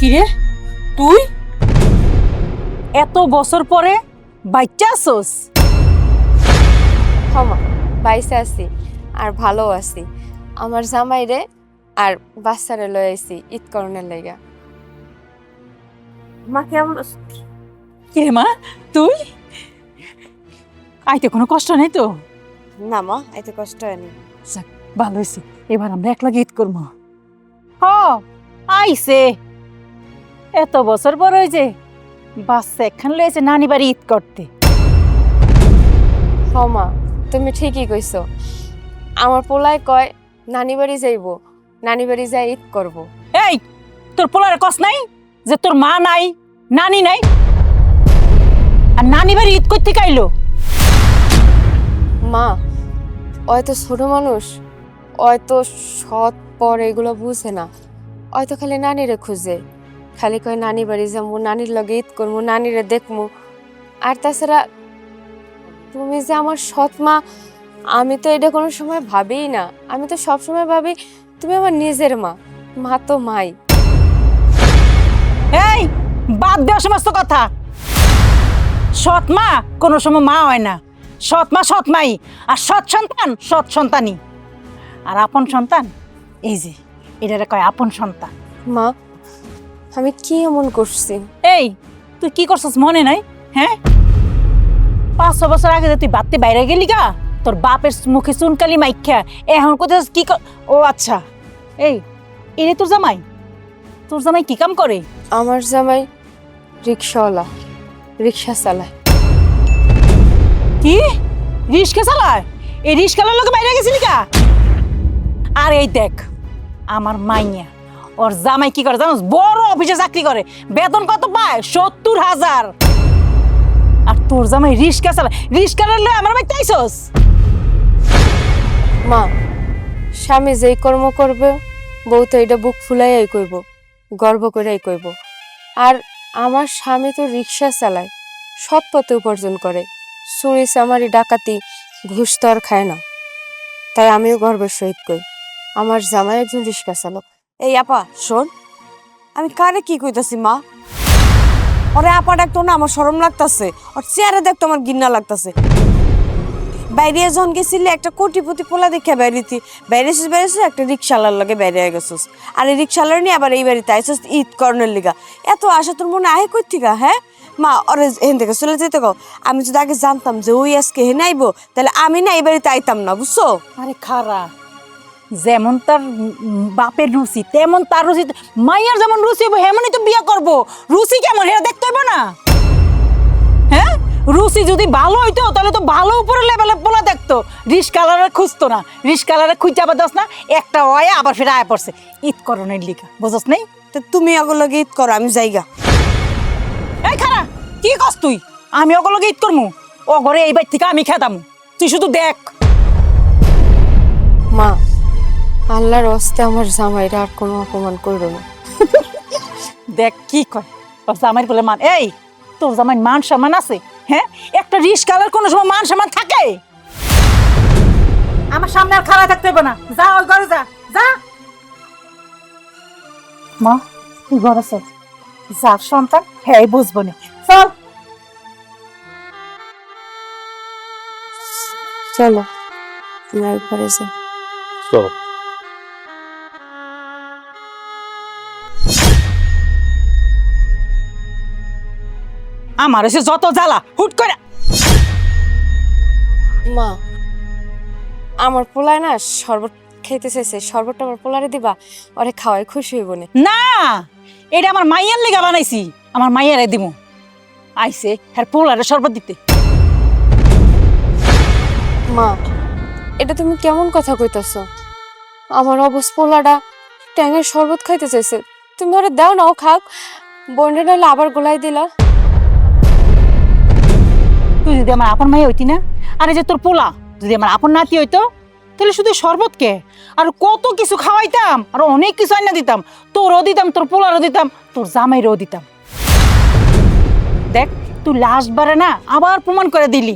কিরে তুই এত বছর পরে বাচ্চা আসোস? ক্ষমা বাইসে আছি আর ভালো আছি। আমার জামাইরে আর বাচ্চারে লয়ে আইছি ঈদ করণের লাইগা। মা কেমন আছো? কিরে মা তুই আইতে কোনো কষ্ট নেই তো? না মা, এত কষ্ট হয়নি। যাক, ভালো হয়েছে, এবার আমরা একলাগে ঈদ করবো। হ আইসে এত বছর পর ওই যে বাচ্চা একখান লয়েছে নানি বাড়ি ঈদ করতে। ক্ষমা তুমি ঠিকই কইছো। আমার পোলায় কয় নানি বাড়ি যাইবো, নানি বাড়ি যাই ঈদ করবো। এই তোর পোলার কস নাই যে তোর মা নাই নানি নাই, আর নানি বাড়ি ঈদ করতে কাইলো? মা ওই তো ছোট মানুষ, ওই তো সৎ পর এগুলো বুঝে না। ওই তো খালি নানিরে খুঁজে, খালি কয় নানি বাড়ি যাবো, নানির লগে ঈদ করবো, নানিরে দেখবো। আর তাছাড়া তুমি যে আমার সৎ মা, আমি তো এটা কোনো সময় ভাবিই না। আমি তো সব সময় ভাবি তুমি আমার নিজের মা। মা তো মাই। এই বাদ দেওয়া সমস্ত কথা। সৎ মা কোনো সময় মা হয় না, সৎ মা সৎ মাই, আর সৎ সন্তান সৎ সন্তানই। আর আপন সন্তান এই যে এটারে কয় আপন সন্তান। মা আমি কি এমন করছি? এই তুই কি করছিস মনে নাই? হ্যাঁ 5-6 বছর আগে যে তুই বাড়তে বাইরে গেলি গা, তোর বাপের মুখে চুনকালি মাইখ্যা এখন কোথায় কি ও আচ্ছা, এই এরে তোর জামাই? তোর জামাই কি কাম করে? আমার জামাই রিক্সাওয়ালা, রিক্সা চালায়। কি রিস্কা চালায়? এই রিস্কালার লোকে বাইরে গেছিলি কা? আর এই দেখ আমার মাইয়া, ওর জামাই কি করে জানোস? বড় অফিসে চাকরি করে, বেতন কত পায়? 70,000। আর তোর জামাই রিস্কা চালায়, রিস্কালার লয়ে আমার বাড়িতে আইছস? মা স্বামী যেই কর্ম করবে বউ তো এটা বুক ফুলাইয়াই কইব, গর্ব করেই কইব। আর আমার স্বামী তো রিক্সা চালায়, সৎ পথে উপার্জন করে, চুরি চামারি ডাকাতি ঘুষ তো আর খায় না। তাই আমিও গর্বের সহিত কই আমার জামাই একজন রিক্সা চালক। এই আপা শোন, আমি কারে কি কইতাছি মা? ওরে আপা ডাকতো না, আমার শরম লাগতাছে। ওর চেহারা দেখতো আমার ঘৃণা লাগতাছে। বাইরে যখন গেছিলি একটা কোটিপতি পোলা দেখে বাইরেছিস একটা রিক্সালার লগে বাইরে গেছিস। আর এই রিক্সালার নিয়ে আবার এই বাড়িতে আইসিস ঈদ করণের লিগা। এত আশা তোর মনে আহে কই থিকা? হ্যাঁ মা, ওরে এখান থেকে চলে যেতে কও। আমি যদি আগে জানতাম যে ওই আজকে হেনে আইবো, তাহলে আমি না এই বাড়িতে আইতাম না, বুঝছো? আরে খারা, যেমন তার বাপের রুচি তেমন তার রুচি, মাইয়ার যেমন রুচি হইব হেমনই তো বিয়া করব। রুচি কেমন এটা দেখতে হইব না? হ্যাঁ রুচি যদি ভালো হইতো তাহলে তো ভালো উপরে লেভেলে পোলা দেখতো, রিস্কালারে খুঁজতো না। রিস্কালারে খুঁজে আবার দোস না একটা ওয়ে আবার ফিরে আয়া পড়ছে ঈদ করণের লিগা, বুঝছ নাই? তো তুমি ওগুলোকে ঈদ করো, আমি যাইগা। এই খারা কি কস তুই? আমি ওগুলোকে ঈদ করমু? ও ঘরে এই বাড়ি থেকে আমি খেতাম, তুই শুধু দেখ। মা আল্লাহর হস্তে আমার জামাইরা আর কোনো অপমান করবে না। দেখ কি কয় ওর জামাইর বলে মান। এই তোর জামাই মান সম্মান আছে? হ্যাঁ একটা রিস্কালার কোনো সময় মান সম্মান থাকে? আমার সামনে আর খাড়া থাকতে হবে না, যা ওই ঘরে যা, যা। মা তুই ঘরে চল, যার সন্তান হ্যাঁ বুঝবো না, চল। চলো আমরা ঘরে যাই। চলো। আমার এসে যত জ্বালা হুট করে। মা আমার পোলায় না শরবত খেতে চাইছে, শরবতটা আমার পোলারে দিবা, ওরে খাওয়াই খুশি হইব না। না এটা আমার মাইয়ার লেগা বানাইছি, আমার মাইয়ারে দিমু। আইছে হ্যাঁ পোলারে শরবত দিতে। মা এটা তুমি কেমন কথা কইতাছ? আমার অবস পোলাটা ট্যাঙের শরবত খাইতে চাইছে, তুমি ওরে দাও না, ও খাক। বন্ডে নাহলে আবার গোলাই দিলা। তুই যদি আমার আপন মাইয়া হইতি না, আর এই যে তোর পোলা যদি আমার আপন নাতি হইতো, তাহলে শুধু শরবত কে আর কত কিছু খাওয়াইতাম, আর অনেক কিছু আইনা দিতাম। তোরও দিতাম, তোর পোলারও দিতাম, তোর জামাইরও দিতাম। দেখ তুই লাস্ট বারে না আবার প্রমাণ করে দিলি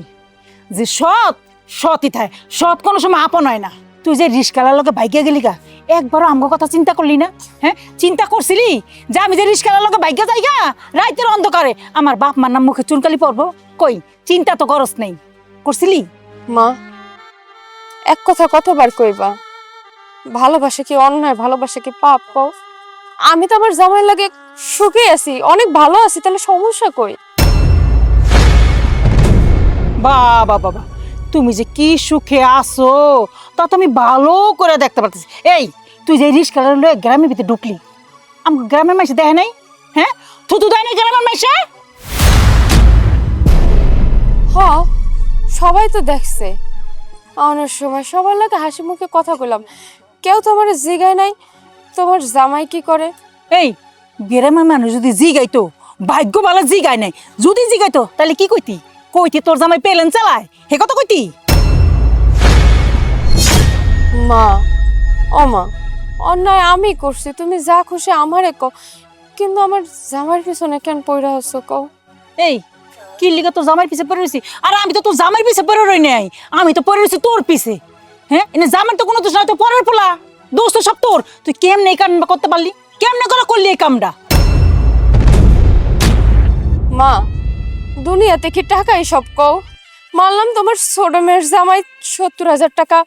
যে সৎ সৎই থাকে, সৎ কোনো সময় আপন হয় না। তুই যে রিস্কালার লোকে ভাইকে গেলি গা, একবারও আমগো কথা চিন্তা করলি না? হ্যাঁ, চিন্তা করছিলি যে আমি যে রিস্কার লগে বাইকা যাইগা রাইতের অন্ধকারে আমার বাপ মার নাম মুখে চুনকালি পড়বো? কই, চিন্তা তো করস নেই, করছিলি? মা, এক কথা কতবার কইবা? ভালোবাসা কি অন্যায়, ভালোবাসা কি পাপ কও? আমি তো আমার জামাই লাগে সুখে আছি, অনেক ভালো আছি, তাহলে সমস্যা কই? বাবা বাবা, তুমি যে কি সুখে আছো তা তো আমি ভালো করে দেখতে পারতেছি। এই, তুই যে রিস্কা লয়ে গ্রামের ভিতরে ঢুকলি, আমাকে গ্রামের মাসে দেখে নাই? হ্যাঁ, থুতু দেয় নাই গ্রামের মাসে? হ, সবাই তো দেখছে। অনেক সময় সবার লাগে হাসি মুখে কথা কইলাম, কেউ তো আমার জিগায় নাই তোমার জামাই কি করে। এই, গ্রামের মানুষ যদি জিগাইতো, ভাগ্য ভালো জিগায় নাই, যদি জিগাইতো তাহলে কি কইতি? কইতি তোর জামাই পেলেন চালায়, হে কথা কইতি? মা, ও মা, অন্যায় আমি করছি, তুমি যা খুশি আমারে কও, কিন্তু আমার জামাইয়ের পিছনে কেন পইরা আছো কও? এই, কি লিগা তোর জামাইয়ের পিছে পড়ে রইছি? আর আমি তো তোর জামাইয়ের পিছে পড়ে রই নাই, আমি তো পড়ে রইছি তোর পিছে। হ্যাঁ, এনে জামাইয়ের তো কোনো দোষ নাই, তো পরের পোলা, দোষ তো সব তোর। তুই কেমনে এই কামটা করতে পারলি? কেমনে করে করলি এই কামটা? মা, দুনিয়াতে কি টাকাই সব কও? মানলাম তোমার ছোট মেয়ের জামাই 70,000 টাকা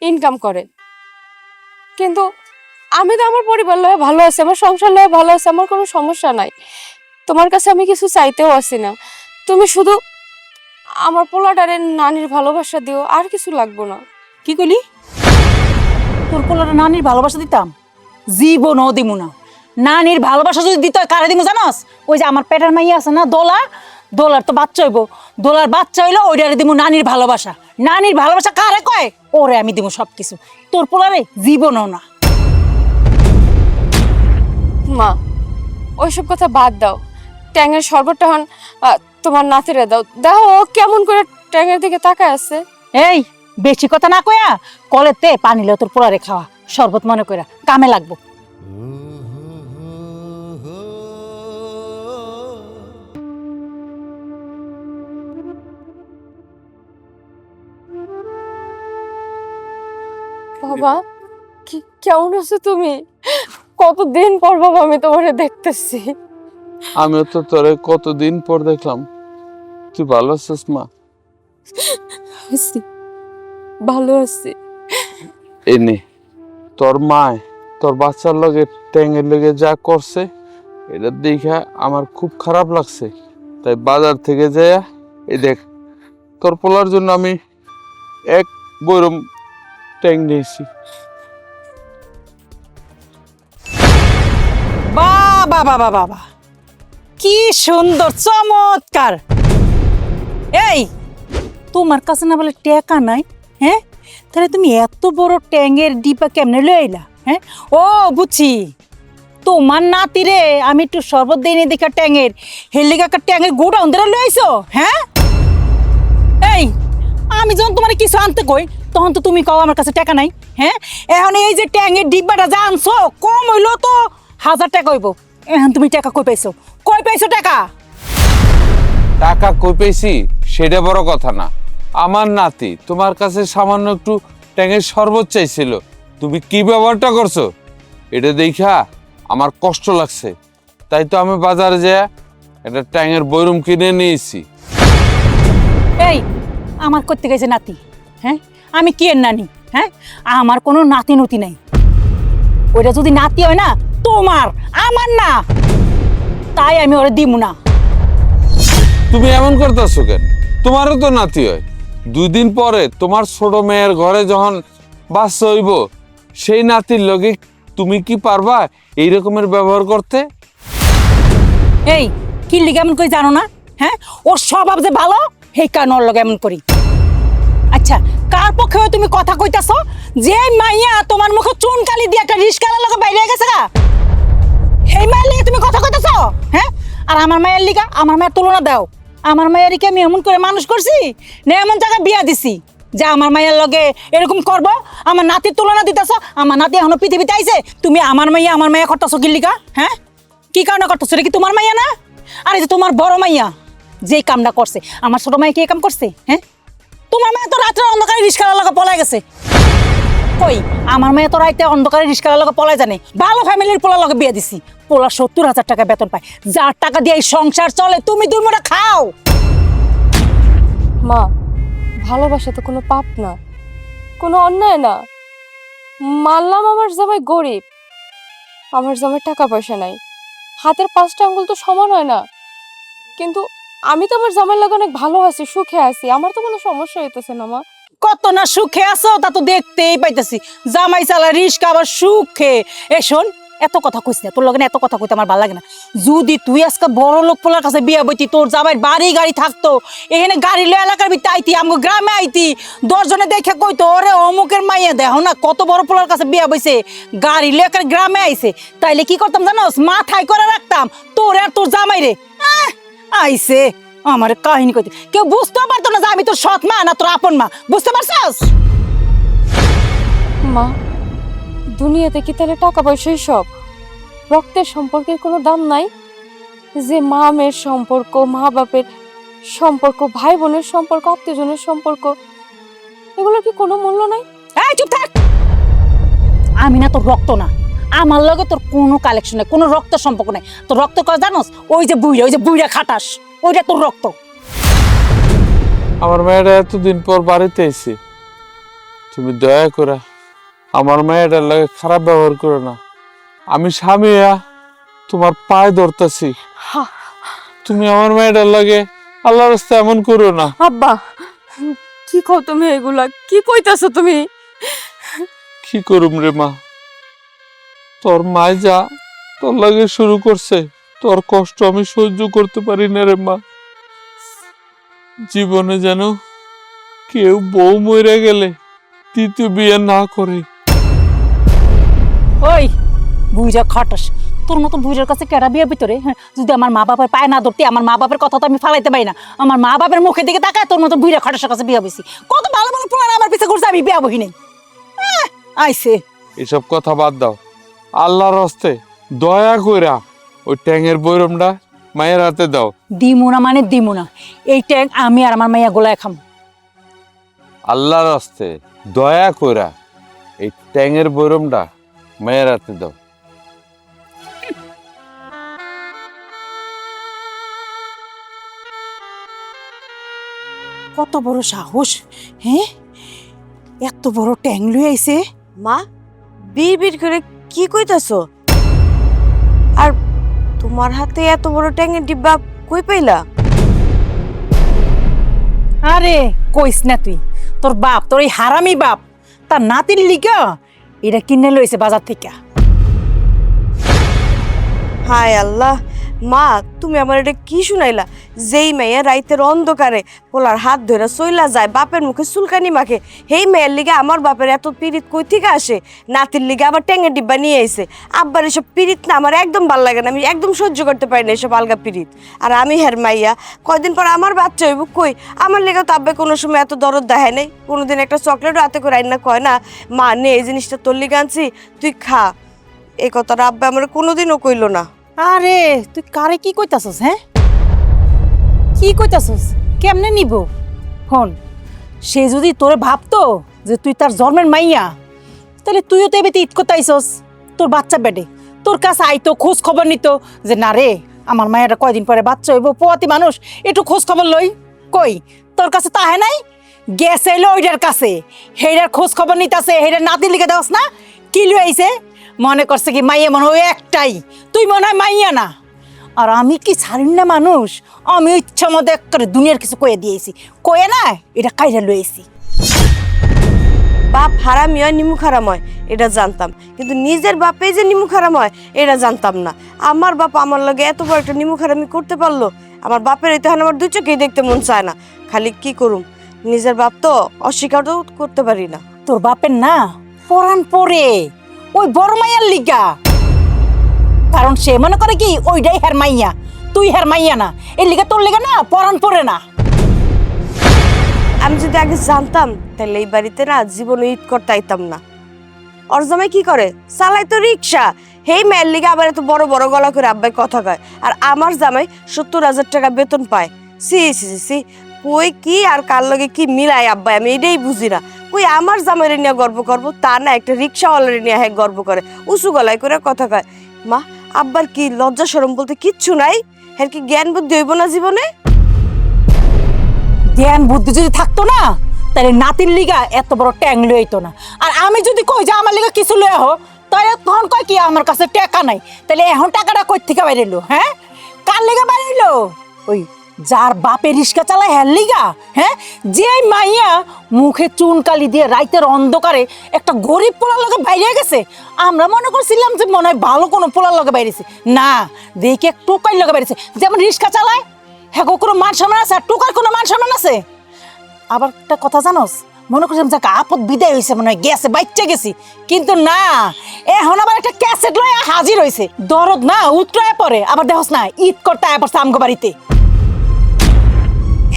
ইনকাম করে, কিন্তু আমি তো আমার পরিবার লয়ে ভালো আছি, আমার সংসার লয়ে ভালো আছে, আমার কোনো সমস্যা নাই। তোমার কাছে আমি কিছু চাইতেও আসি না, তুমি শুধু আমার পোলাটারে নানির ভালোবাসা দিও, আর কিছু লাগবো না। কি কইলি? তোর পোলাটা নানির ভালোবাসা দিতাম? জীবনও দিমু না। নানির ভালোবাসা যদি দিতে হয় কারে দিমু জানোস? ওই যে আমার পেটের মাইয়া আছে না, দোলা, দোলার তো বাচ্চা হইব, দোলার বাচ্চা হইলো ওইটারে দিমু নানির ভালোবাসা। নানির ভালোবাসা কারে কয়? ওরে আমি দিমু সবকিছু। তোর পোলারে জীবনও না। মা, ওইসব কথা বাদ দাও, ট্যাঙের শরবতটা হন তোমার নাতিরে দাও, দাও ও কেমন করে ট্যাঙের দিকে তাকায় আছে। এই, বেশি কথা না কয়া কলেতে পানি লে তোর পোলারে খাওয়া, শরবত মনে কইরা, কামে লাগবো। বাবা, কেমন আছো তুমি? কতদিন পর বাবা আমি তোমারে দেখতেছি। আমিও তো তোরে কতদিন পর দেখলাম। তুই ভালো আছিস মা? আছি, ভালো আছি। এনে তোর মায় তোর বাচ্চার লগে ট্যাঙের লগে যা করছে, এটা দেখা আমার খুব খারাপ লাগছে। তাই বাজার থেকে যাইয়া এই দেখ, তোর পোলার জন্য আমি এক বৈরম ট্যাং নিয়েছি। বাবা বাবা বাবা, কি সুন্দর, চমৎকার। এই, তোমার কাছে না বলে টাকা নাই? হ্যাঁ, তাহলে তুমি এত বড় ট্যাঙ্গের ডিপা কেমনে লয়ে আইলা? হ্যাঁ, ও বুঝছি, তোমার নাতিরে আমি একটু শরবত দিইনি দেখা ট্যাঙ্গের হেলিকা ট্যাঙ্গের গোটা অন্ধেরা লয়ে আইছো? হ্যাঁ, এই, আমি যখন তোমার কিছু আনতে কই তখন তো তুমি কও আমার কাছে টাকা নাই। হ্যাঁ, এখন এই যে ট্যাঙ্গের ডিব্বাটা যা আনছো কম হইলো তো 1000 টাকা হইব। এখন তুমি টাকা কই পাইছো? কই পাইছো টাকা? টাকা কই পেয়েছি সেটা বড় কথা না। আমার নাতি তোমার কাছে সামান্য একটু ট্যাঙের শরবত চাইছিল, তুমি কি ব্যবহারটা করছো এটা দেখা আমার কষ্ট লাগছে। তাই তো আমি বাজারে যেয়ে একটা ট্যাঙের বৈরুম কিনে নিয়েছি। এই, আমার করতে গেছে নাতি? হ্যাঁ, আমি কি এর নানি? হ্যাঁ, আমার কোনো নাতি নতি নাই। ওইটা যদি নাতি হয় না তোমার, আমার না, তাই আমি ওরে দিমু না। তুমি এমন করতেছো কেন? তোমারও তো নাতি হয়। 2 দিন পরে তোমার ছোট মেয়ের ঘরে যখন বাচ্চা হইব, সেই নাতির লগে তুমি কি পারবা এই রকমের ব্যবহার করতে? এই, কি লিগে এমন করে জানো না? হ্যাঁ, ওর স্বভাব যে ভালো, সেই কারণে ওর লগে এমন করি। আচ্ছা, কার পক্ষে হয়ে তুমি কথা কইতাছো? যে মাইয়া তোমার মুখে চুনকালি দিয়ে একটা রিস্কালার লগে বাইরে গেছে গা, সেই মায়ের লিগে তুমি কথা কইতাছো? হ্যাঁ, আর আমার মায়ের লিগা আমার মায়ের তুলনা দাও। আমার মায়ের কি আমি এমন করে মানুষ করছি না এমন জায়গায় বিয়া দিছি যে আমার মায়ের লগে এরকম করব? আমার নাতির তুলনা দিতেছ? আমার নাতি এখনো পৃথিবীতে আইছে, তুমি আমার মাইয়া করতেছো কি লিগা? হ্যাঁ, কি কারণে করতেছো? এটা কি তোমার মাইয়া না? আর এই যে তোমার বড় মাইয়া যে কামটা করছে, আমার ছোট মাইয়া কি এই কাম করছে? হ্যাঁ, তোমার মাইয়া তো রাত্রে অন্ধকারে রিস্কার লাগা পলাই গেছে। কই আমার মেয়ে তো রাইতে অন্ধকারে রিস্কার লগে পলাই জানে, ভালো ফ্যামিলির পোলার লগে বিয়ে দিছি, পোলা 70,000 টাকা বেতন পায়, যার টাকা দিয়ে এই সংসার চলে, তুমি দুই মুঠা খাও। মা, ভালোবাসা তো কোনো পাপ না, কোনো অন্যায় না। মানলাম আমার জামাই গরিব, আমার জামাই টাকা পয়সা নাই, হাতের 5টা আঙ্গুল তো সমান হয় না, কিন্তু আমি তো আমার জামাইয়ের লগে অনেক ভালো আছি, সুখে আছি, আমার তো কোনো সমস্যা হইতেছে না মা। কত না সুখে আছো তা তো দেখতেই পাইতেছি, জামাই চালা রিস্কা আবার সুখে। এ শোন, এত কথা কইস না, তোর লগে না এত কথা কইতে আমার ভালো লাগে না। যদি তুই আজকে বড় লোক পোলার কাছে বিয়া বইতি, তোর জামাইয়ের বাড়ি গাড়ি থাকতো, এখানে গাড়ি লয়ে এলাকার ভিতরে আইতি, আমগো গ্রামে আইতি, 10 জনে দেখে কইতো ওরে অমুকের মাইয়া দেখো না কত বড় পোলার কাছে বিয়া বইছে, গাড়ি লয়ে একার গ্রামে আইছে, তাইলে কি করতাম জানোস, মাথায় করে রাখতাম তোর আর তোর জামাইরে। আইছে আমার কাহিনী কইতে, কেউ বুঝতেও পারতো না যে আমি তোর সৎ মা না তোর আপন মা, বুঝতে পারছস? মা, দুনিয়াতে কি তাহলে টাকা পয়সাই সব? রক্তের সম্পর্কের কোনো দাম নাই? যে মা মেয়ের সম্পর্ক, মা বাপের সম্পর্ক, ভাই বোনের সম্পর্ক, আত্মীয়জনের সম্পর্ক, এগুলোর কি কোনো মূল্য নাই? এই চুপ থাক, আমি না তোর রক্ত না, আমার লগে তোর কোনো কালেকশন নাই, কোনো রক্ত সম্পর্ক নাই। তোর রক্ত কয় জানোস? ওই যে বুইড়া খাটাস, ওইটা তোর রক্ত। আমার মেয়েটা এতদিন পর বাড়িতে এসে, তুমি দয়া করে আমার মেয়েটার লাগে খারাপ ব্যবহার করো না। আমি স্বামী তোমার পায়ে ধরতেছি, তুমি আমার মেয়েটার লাগে আল্লাহর রাস্তায় এমন করো না। আব্বা, কি কও তুমি এগুলা? কি কইতাছো তুমি? কি করুম রে মা, তোর মায় যা তোর লাগে শুরু করছে, তোর কষ্ট আমি সহ্য করতে পারি না রে মা। জীবনে যেন কেউ বউ মরে গেলে দ্বিতীয় বিয়ে না করে। ওই বুইড়া খাটাস, তোর মতো বুইড়ার কাছে কেডা বিয়ের ভিতরে? হ্যাঁ, যদি আমার মা বাবার পায়ে না ধরতি, আমার মা বাবার কথা তো আমি ফালাইতে পারি না, আমার মা বাবার মুখের দিকে তাকায় তোর মতো বুইড়া খাটাসের কাছে বিয়া বইছি। কত ভালো ভালো পোলার আমার পিছে ঘুরছে, আমি বিয়া বহি নাই। আইছে এসব কথা বাদ দাও, আল্লাহর হস্তে দয়া কইরা ওই ট্যাঙের বৈরমটা মায়ের হাতে দাও। দিমুনা মানে দিমুনা, এই ট্যাং আমি আর আমার মাইয়া গোলায় খাম। আল্লাহর হস্তে দয়া কইরা এই ট্যাঙের বৈরমটা মায়ের হাতে দাও। কত বড় সাহস, হ্যাঁ, এত বড় ট্যাং লুই আইছে। মা, বিড় করে কি কইতাছো? আর তোমার হাতে এত বড় ট্যাঙের ডিব্বা কই পাইলা? আরে কইস না তুই, তোর বাপ, তোর এই হারামি বাপ তার নাতির লিগা এটা কিনে লইছে বাজার থেকে। হায় আল্লাহ, মা তুমি আমার এটা কি শুনাইলা? যেই মেয়ে রাইতের অন্ধকারে পোলার হাত ধরে চইলা যায়, বাপের মুখে চুলকানি মাখে, সেই মেয়ের লিগে আমার বাপের এত পিরিত কই থেকে আসে? নাতির লিগে আবার ট্যাঙের ডিব্বা নিয়ে আইছে। আব্বার এসব পিরিত না আমার একদম ভাল লাগে না, আমি একদম সহ্য করতে পারি না এসব আলগা পিরিত। আর আমি হের মাইয়া, কয়দিন পর আমার বাচ্চা হইব, কই আমার লিগেও তো আব্বা কোনো সময় এত দরদ দেখায় নাই। কোনোদিন একটা চকলেটও হাতে করে আইন না, কয় না মা নে এই জিনিসটা তোর লিগে আনছি তুই খা, এই কথাটা আব্বা আমার কোনোদিনও কইলো না। আরে তুই কারে কি কইতাছস? হ্যাঁ, কি কইতাছস? কেমনে নিব? হন, সে যদি তোরে ভাবতো যে তুই তার জন্মের মাইয়া, তাহলে তুইও তো এবেতে ঈদ করতে আইসস। তোর বাচ্চা বেডে তোর কাছে আইতো, খোঁজ খবর নিত যে না রে আমার মায়েরা কয়দিন পরে বাচ্চা হইব, পোয়াতি মানুষ, একটু খোঁজ খবর লই। কই তোর কাছে তা হয় নাই? গেছে এলো ওইটার কাছে, হেইটার খোঁজ খবর নিতাছে, হেইটার নাতির লিখে দেওয়াস না? কি লই আইছে? মনে করছে কি মাইয়া মনে হয় একটাই, তুই মনে হয় মাইয়া না। আর আমি কি ছাড়িন না মানুষ, আমি ইচ্ছা মতো এক করে দুনিয়ার কিছু কয়ে দিয়েছি, কয়ে না এটা কাইরা লইছি। বাপ হারামি হয়, নিমুখ হারাম হয় এটা জানতাম, কিন্তু নিজের বাপে যে নিমুখ হারাম হয় এটা জানতাম না। আমার বাপ আমার লগে এত বড় একটা নিমুখ হারামি করতে পারলো? আমার বাপের এই তখন আমার দুই চোখেই দেখতে মন চায় না। খালি কি করুম, নিজের বাপ তো অস্বীকারও করতে পারি না। তোর বাপের না পরাণ পরে ওই বড় মাইয়ার লিগা, কারণ সে মনে করে কি ওইটাই হের মাইয়া, তুই হের মাইয়া না, এর লিগা তোর লিগা না পরাণ পরে না। আমি যদি আগে জানতাম তাহলে এই বাড়িতে না জীবনে ঈদ করতে আইতাম না। ওর জামাই কি করে? চালাই তো রিক্সা, হেই মেয়ের লিগে আবার এত বড় বড় গলা করে আব্বাই কথা কয়। আর আমার জামাই 70,000 টাকা বেতন পায়। সি সি সি, কই কি আর কার লগে কি মিলায় আব্বাই, আমি এটাই বুঝি না। কই আমার জামাইরে নিয়ে গর্ব করবো তা না, একটা রিক্সাওয়ালারে নিয়ে হ্যাঁ গর্ব করে, উঁচু গলায় করে কথা কয়। মা আব্বার কি লজ্জা শরম বলতে কিচ্ছু নাই? হ্যাঁ কি জ্ঞান বুদ্ধি হইব না জীবনে? জ্ঞান বুদ্ধি যদি থাকতো না তাহলে নাতির লিগা এত বড় ট্যাং লইতো না। আর আমি যদি কই যে আমার লিগা কিছু লয়ে আহ, তাহলে তখন কয় কি আমার কাছে টাকা নাই। তাহলে এখন টাকাটা কই থেকে বাইরে এলো? হ্যাঁ, কার লিগা বাইরে এলো? ওই যার বাপে রিস্কা চালায় হ্যার লিগা। হ্যাঁ, যে মাইয়া মুখে চুন কালি দিয়ে রাইতের অন্ধকারে একটা গরিব পোলার লগে বাইরে গেছে, আমরা মনে করছিলাম যে মনে হয় ভালো কোনো পোলার লগে বাইরেছে। না, দেখে টোকাই লগে বাইরেছে। যেমন রিস্কা চালায় হ্যাঁ, কোনো মান সম্মান আছে? আর টোকার কোনো মান সম্মান আছে? আবার একটা কথা জানোস, মনে করছিলাম যাকে আপদ বিদায় হয়েছে, মনে হয় গেছে, বাইচে গেছি, কিন্তু না, এখন আবার একটা ক্যাসেট লয়ে হাজির হয়েছে। দরদ না উতরায় পড়ে, আবার দেখোস না ঈদ করতে আয় পড়ছে আমগো বাড়িতে।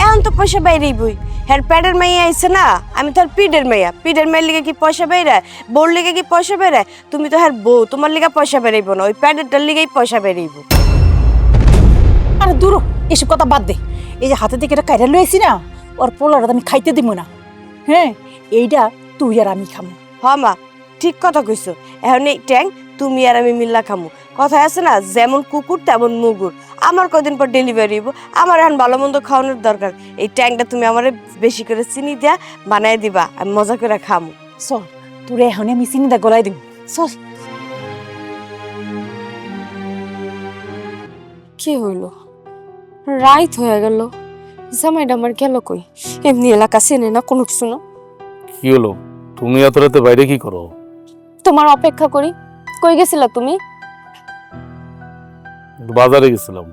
এখন তো পয়সা বাইরেই বই। হ্যাঁ প্যাডের মাইয়া আইছে না, আমি তো আর পিডের মাইয়া। পিডের মাইয়ের লিগে কি পয়সা বেরায়? বোর লিগে কি পয়সা বেরায়? তুমি তো হ্যাঁ বউ, তোমার লিগে পয়সা বেরাইব না, ওই প্যাডেরটার লিগেই পয়সা বেরাইব। আরে দূর, এসব কথা বাদ দে। এই যে হাতে থেকে এটা কাইরা লইছি না, ওর পোলাটা আমি খাইতে দিব না। হ্যাঁ, এইটা তুই আর আমি খামু। হ মা, ঠিক কথা কইছো। এখন এই ট্যাং তুমি আর আমি মিল্লা খামু। কথা আছে না, যেমন কুকুর তেমন মুগুর। আমার কদিন পর ডেলিভারি হইব, আমার এখন ভালো মন্দ খাওয়ানোর দরকার। এই ট্যাংটা তুমি আমার বেশি করে চিনি দিয়া বানাই দিবা, আমি মজা করে খামু। চল, তোর এখন আমি চিনিটা গলাই দিব। চল। কি হইল? রাইত হয়ে গেল, জামাইটা আমার গেল কই? এমনি এলাকা চেনে না, কোনো কিছু না। কি হলো? তুমি এত রাতে বাইরে কি করো? তোমার অপেক্ষা করি। কই গেছিলা তুমি? একটু বাজারে গেছিলাম।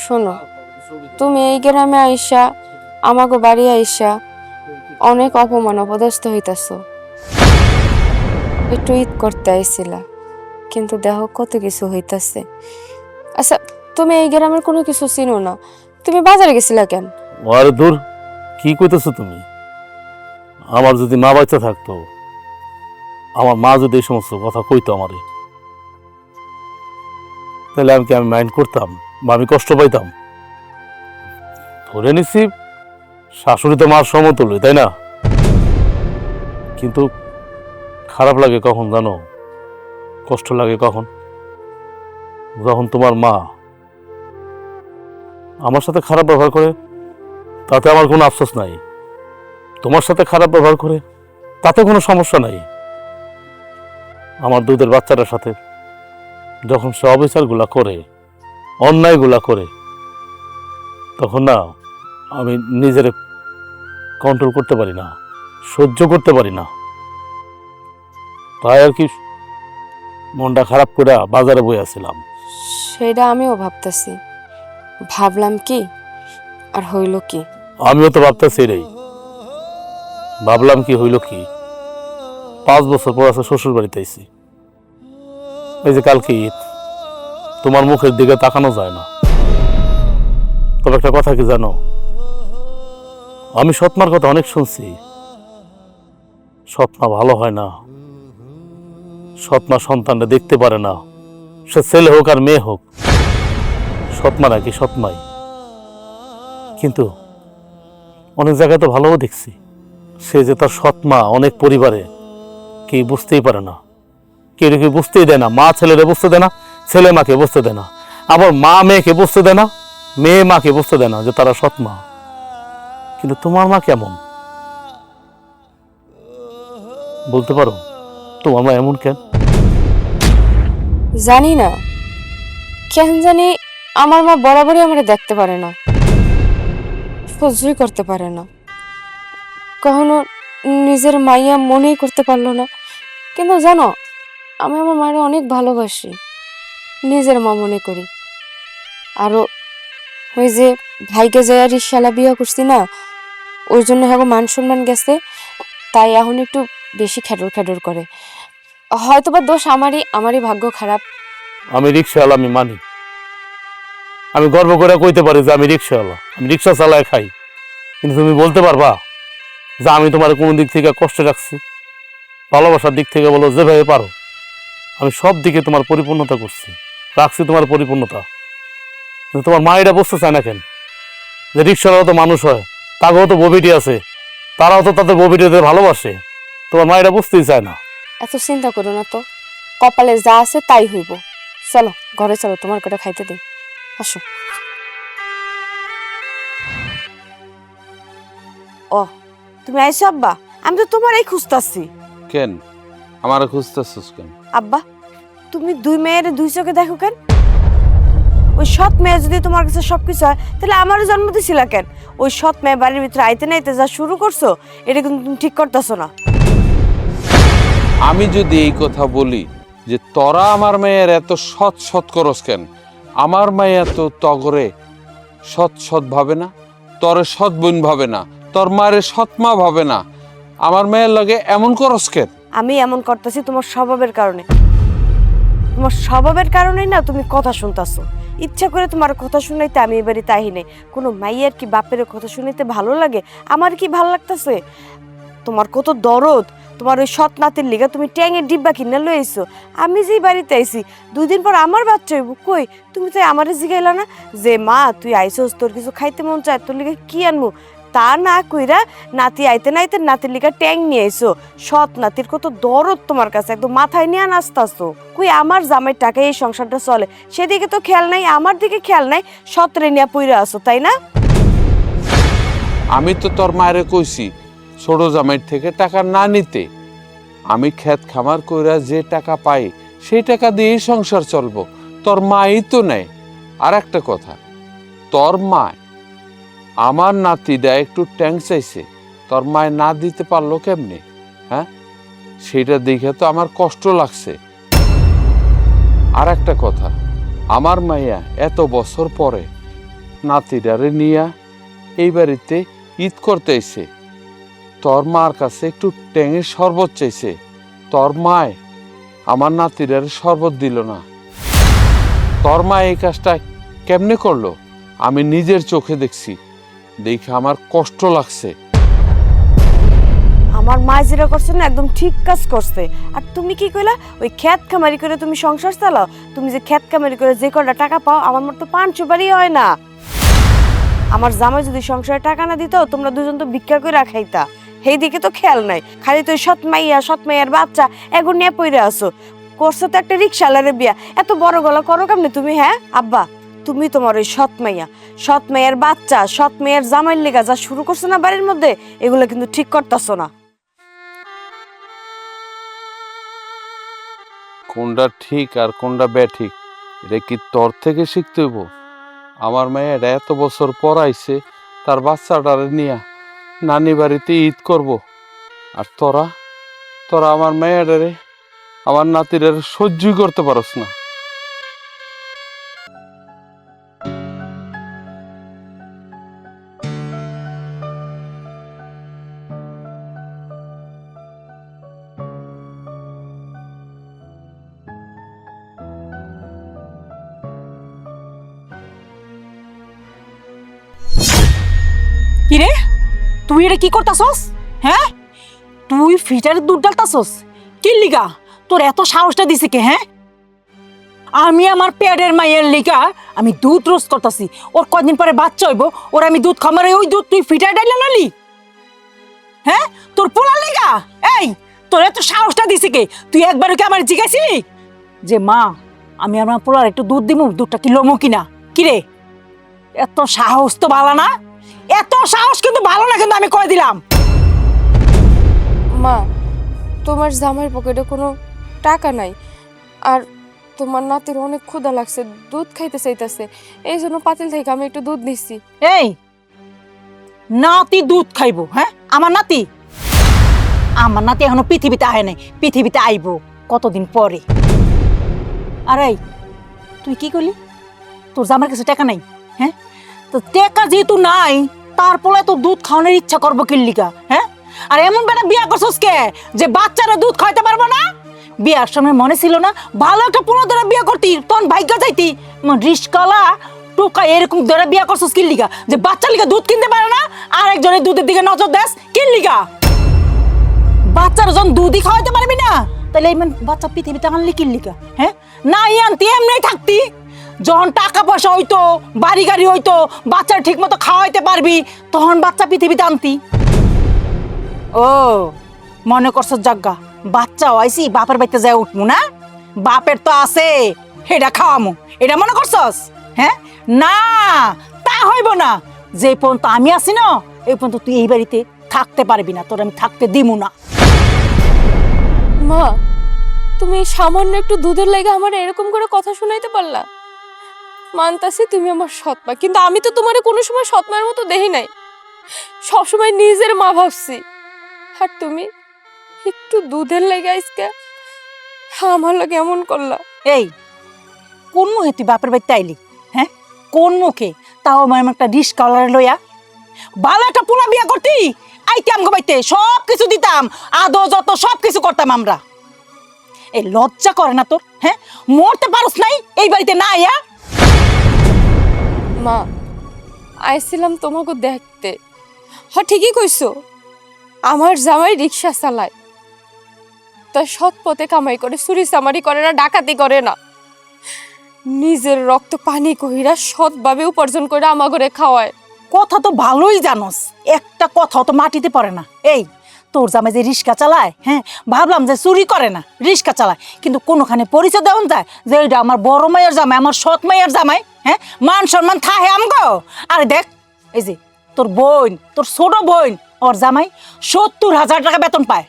শোনো, তুমি এই গ্রামে আইসা, আমাকে বাড়ি আইসা অনেক অপমান অপদস্থ হইতাছ। একটু ঈদ করতে আইছিলা, কিন্তু দেখো কত কিছু হইতাছে। আচ্ছা, তুমি এই গ্রামের কোনো কিছু চিনো না, তুমি বাজারে গেছিলা কেন? আরে দূর, কি কইতেছো তুমি? আমার যদি মা বাচ্চা থাকতো, আমার মা যদি এই সমস্ত কথা কইতো আমারে, তাহলে আমি মাইন্ড করতাম বা আমি কষ্ট পাইতাম? ধরে নিছি শাশুড়ি তো মার সমতুল্য, তাই না? কিন্তু খারাপ লাগে কখন জানো? কষ্ট লাগে কখন? যখন তোমার মা আমার সাথে খারাপ ব্যবহার করে, তাতে আমার কোনো আফসোস নাই। তোমার সাথে খারাপ ব্যবহার করে, তাতে কোনো সমস্যা নাই। আমার দুধের বাচ্চাটার সাথে যখন সে অবিচারগুলা করে, অন্যায়গুলা করে, তখন না আমি নিজের কন্ট্রোল করতে পারি না, সহ্য করতে পারি না। তাই আর কি মনটা খারাপ করে বাজারে বই আসছিলাম। সেটা আমিও ভাবতেছি। ভাবলাম কি আর হইল কি? আমিও তো ভাবতেছি রে, ভাবলাম কি হইল কি। 5 বছর পর আছে শ্বশুর বাড়িতে আইছি। এই যে কালকে ঈদ, তোমার মুখের দিকে তাকানো যায় না। তবে একটা কথা কি জানো, আমি সৎমার কথা অনেক শুনছি। সৎমা ভালো হয় না, সৎমা সন্তানটা দেখতে পারে না, সে ছেলে হোক আর মেয়ে হোক, সৎমা নাকি সৎমাই। কিন্তু অনেক জায়গায় তো ভালোও দেখছি, সে যে তার সৎমা অনেক পরিবারে কেউ বুঝতেই পারে না, কেউ কেউ বুঝতেই দেয় না। মা ছেলেরে বুঝতে দেয় না, ছেলে মাকে বুঝতে দেয় না, আবার মা মেয়েকে বুঝতে দেয় না, মেয়ে মাকে বুঝতে দেয় না যে তারা সৎমা। কিন্তু তোমার মা কেমন বলতে পারো? তোমার মা এমন কেন? জানি না কেন জানি আমার মা বরাবরই আমার দেখতে পারে না, সহ্যই করতে পারে না। কখনো নিজের মাইয়া মনেই করতে পারলো না। কিন্তু জানো, আমি আমার মায়ের অনেক ভালোবাসি, নিজের মা মনে করি। আরো ওই যে ভাইকে যে রিক্সালা বিয়ে করছি না, ওই জন্য হ্যাঁ মান সম্মান গেছে, তাই এখন একটু বেশি খেডর খেডর করে। হয়তোবা দোষ আমারই ভাগ্য খারাপ। আমি রিক্সাওয়ালা, আমি মানি, আমি গর্ব করে কইতে পারি যে আমি রিক্সাওয়ালা, আমি রিক্সা চালায় খাই। কিন্তু তুমি বলতে পারবা যে আমি তোমার কোনো দিক থেকে কষ্ট রাখছি? ভালোবাসার দিক থেকে বলো যেভাবে পারো, আমি সব দিকে তোমার পরিপূর্ণতা করছি, রাখছি তোমার পরিপূর্ণতা। কিন্তু তোমার মা এটা বুঝতে চায় না কেন যে রিক্সাওয়ালাও তো মানুষ হয়, তাকেও তো ববিটি আছে, তারাও তো তাদের ববিটিদের ভালোবাসে। তোমার মায়েরা বুঝতেই চায় না। এত চিন্তা করো না তো, কপালে যা আছে তাই হইব। চলো ঘরে চলো, তোমার কটা খাইতে দিই, আসো। ও তুমি আইছো আব্বা? আমি তো তোমারই খুঁজতাছি। কেন আমার খুঁজতেছিস কেন? আব্বা তুমি দুই মেয়ের দুই চোখে দেখো কেন? ওই সৎ মেয়ে যদি তোমার কাছে সবকিছু হয় তাহলে আমারও জন্ম দিছিলা কেন? ওই সৎ মেয়ে বাড়ির ভিতরে আইতে নাইতে যা শুরু করছো, এটা কিন্তু তুমি ঠিক করতেছো না। আমি যদি এই কথা বলি যে তোরা আমার মেয়ের এত সৎ সৎ করস কেন, আমার মেয়ে তো তগরে সৎ সৎ ভাবে না, তরে সৎ বোন ভাবে না, তোর মায়ের সৎ মা ভাবে না, আমার মেয়ের লগে এমন করস কেন? আমি এমন করতেছি তোমার স্বভাবের কারণে। তোমার স্বভাবের কারণেই না তুমি কথা শুনতাছো। ইচ্ছা করে তোমার কথা শুনাইতে আমি এবারে তাই নেই। কোনো মাইয়ার কি বাপের কথা শুনাইতে ভালো লাগে? আমার কি ভালো লাগতেছে? তোমার কত দরদ, তোমার ওই সৎ নাতির লিগা তুমি ট্যাঙের ডিব্বা কিনে লই আইছো। আমি যেই বাড়িতে আইছি 2 দিন পর আমার বাচ্চা হইব, কই তুমি তো আমারে জিগাইলা না যে মা তুই আইছস তোর কিছু খাইতে মন চায়, তোর লিগা কি আনমু? তা না কইরা নাতি আইতে নাইতে নাতির লিগা ট্যাং নিয়ে আইছো। সৎ নাতির কত দরদ তোমার কাছে, একদম মাথায় নিয়ে নাচতাছো। কই আমার জামাই টাকায় এই সংসারটা চলে, সেদিকে তো খেয়াল নাই, আমার দিকে খেয়াল নাই, সৎরে নিয়ে পইরা আছো, তাই না? আমি তো তোর মায়েরে কইছি ছোট জামাইয়ের থেকে টাকা না নিতে। আমি ক্ষেত খামার কইরা যে টাকা পাই সেই টাকা দিয়েই সংসার চলবো, তোর মাই তো নেই। আর একটা কথা, তোর মা আমার নাতিটা একটু ট্যাঙ্ক চাইছে, তোর মায় না দিতে পারলো কেমনে? হ্যাঁ, সেটা দেখে তো আমার কষ্ট লাগছে। আর একটা কথা, আমার মাইয়া এত বছর পরে নাতিটারে নিয়া এই বাড়িতে ঈদ করতে এসে তোর মার কাছে একটু ট্যাঙের শরবত চাইছে, তোর মায় আমার নাতিটারে শরবত দিল না। তোর মা এই কাজটা কেমনে করলো আমি নিজের চোখে দেখছি, দেখে আমার কষ্ট লাগছে। আমার মা যেটা করছে না একদম ঠিক কাজ করছে। আর তুমি কি কইলা ওই ক্ষেত খামারি করে তুমি সংসার চালাও? তুমি যে ক্ষেত খামারি করে যে কটা টাকা পাও আমার মতো 5 সুপারি হয় না। আমার জামাই যদি সংসারে টাকা না দিত তোমরা দুজন তো ভিক্ষা করে খাইতা। সেই দিকে তো খেয়াল নাই, খালি তো সৎ মাইয়ার বাচ্চা এগুলো নিয়ে পইরে আসো। করছো তো একটা রিক্সাওয়ালারে বিয়া, এত বড় গলা করো কেমনে তুমি? হ্যাঁ আব্বা, তুমি তোমার ওই সৎ মাইয়ার বাচ্চা, সৎ মাইয়ার জামাইয়ের লেগা যা শুরু করছো না বাড়ির মধ্যে, এগুলো কিন্তু ঠিক করতেছো না। কোনটা ঠিক আর কোনটা ব্যাঠিক এটা কি তোর থেকে শিখতে হইব? আমার মেয়েটা এত বছর পর আইছে তার বাচ্চাটারে নিয়ে নানি বাড়িতে ঈদ করব, আর তোরা তোরা আমার মেয়েটারে আমার নাতিরে সহ্যই করতে পারস না। কিরে তুই এটা কি করতাছস? হ্যাঁ, তুই ফিটারের দুধ ডালতাছস কি লিগা? তোর এত সাহসটা দিছে কে? হ্যাঁ, আমি আমার পেটের মায়ের লিগা আমি দুধ রোজ করতাছি, ওর কয়দিন পরে বাচ্চা হইব, ওর আমি দুধ খামারে ওই দুধ তুই ফিটার ডাইলা ললি? হ্যাঁ, তোর পোলার লিগা? এই তোর এত সাহসটা দিছে কে? তুই একবারও কি আমার জিজ্ঞাসিলি যে মা আমি আমার পোলার একটু দুধ দিমু, দুধটা কি লমু কিনা? কিরে এত সাহস তো ভালো না, এত সাহস কিন্তু ভালো না, কিন্তু আমি কয়ে দিলাম। মা, তোমার জামাইয়ের পকেটে কোনো টাকা নাই, আর তোমার নাতির অনেক ক্ষুধা লাগছে, দুধ খাইতে চাইতেছে, এই জন্য পাতিল থেকে আমি একটু দুধ দিচ্ছি। এই নাতি দুধ খাইবো? হ্যাঁ, আমার নাতি এখনো পৃথিবীতে আহে নাই, পৃথিবীতে আইবো কতদিন পরে। আর এই তুই কি করলি? তোর জামার কাছে টাকা নাই? হ্যাঁ, তো টাকা যেহেতু নাই তারপরে তো দুধ খাওয়ানোর ইচ্ছা করবো কিল্লিকা? হ্যাঁ, আর এমন বেটা বিয়া করছস কে যে বাচ্চারা দুধ খাইতে পারবো না? বিয়ার সময় মনে ছিল না ভালো একটা পুরো ধরে বিয়া করতি, তখন ভাগ্য যাইতি। রিস্কালা টোকা এরকম ধরে বিয়া করছস কিল্লিকা যে বাচ্চার লিগা দুধ কিনতে পারে না, আর একজনের দুধের দিকে নজর দেস কিল্লিকা? বাচ্চারা যখন দুধই খাওয়াইতে পারবি না তাহলে এই বাচ্চা পৃথিবীতে আনলি কিল্লিকা? হ্যাঁ, না আনতি এমনি থাকতি। যখন টাকা পয়সা হইতো, বাড়ি গাড়ি হইতো, বাচ্চার ঠিক মতো খাওয়াইতে পারবি, তখন বাচ্চা পৃথিবীতে আনতি। ও মনে করছো জাগা বাচ্চা হইছি বাপের বাড়িতে যায় উঠমু না? বাপের তো আছে, এটা খাওয়ামু, এটা মনে করছস? হ্যাঁ না, তা হইব না। যে পর্যন্ত আমি আছি না এই পর্যন্ত তুই এই বাড়িতে থাকতে পারবি না, তোর আমি থাকতে দিমু না। মা, তুমি সামান্য একটু দুধের লেগে আমার এরকম করে কথা শোনাইতে পারলা? মানতাছি তুমি আমার সৎমা, কিন্তু আমি তো তোমার কোনো সময় সৎমার মতো দেখি নাই, সবসময় নিজের মা ভাবছি। আর তুমি একটু দুধের লেগে আজকে আমার লাগে এমন করলা। এই কোন মুখে তুই বাপের বাড়িতে আইলি? হ্যাঁ কোন মুখে? তাও আমার একটা রিস্কাওয়ালার লইয়া। ভালো একটা পোলা বিয়া করতি, আইতাম গো বাইতে, সব কিছু দিতাম, আদো যত সব কিছু করতাম আমরা। এই লজ্জা করে না তোর? হ্যাঁ মরতে পারস নাই এই বাড়িতে না আইয়া? মা, আইছিলাম তোমাকে দেখতে। হ্যাঁ ঠিকই কইছো, আমার জামাই রিক্সা চালায়, তাই সৎ পথে কামাই করে, চুরি চামারি করে না, ডাকাতি করে না, নিজের রক্ত পানি কইরা সৎভাবে উপার্জন করে আমা করে খাওয়ায়। কথা তো ভালোই জানোস, একটা কথাও তো মাটিতে পড়ে না। এই তোর জামাই যে রিক্সা চালায়, হ্যাঁ ভাবলাম যে চুরি করে না, রিক্সা চালায়, কিন্তু কোনোখানে পরিচয় দেওয়া যায় যে এটা আমার বড় মায়ের জামাই, আমার সৎ মায়ের জামাই? হ্যাঁ মান সম্মান থাহে আমগো? আরে দেখ, এই যে তোর বোন, তোর ছোট বোন, ওর জামাই 70,000 টাকা বেতন পায়,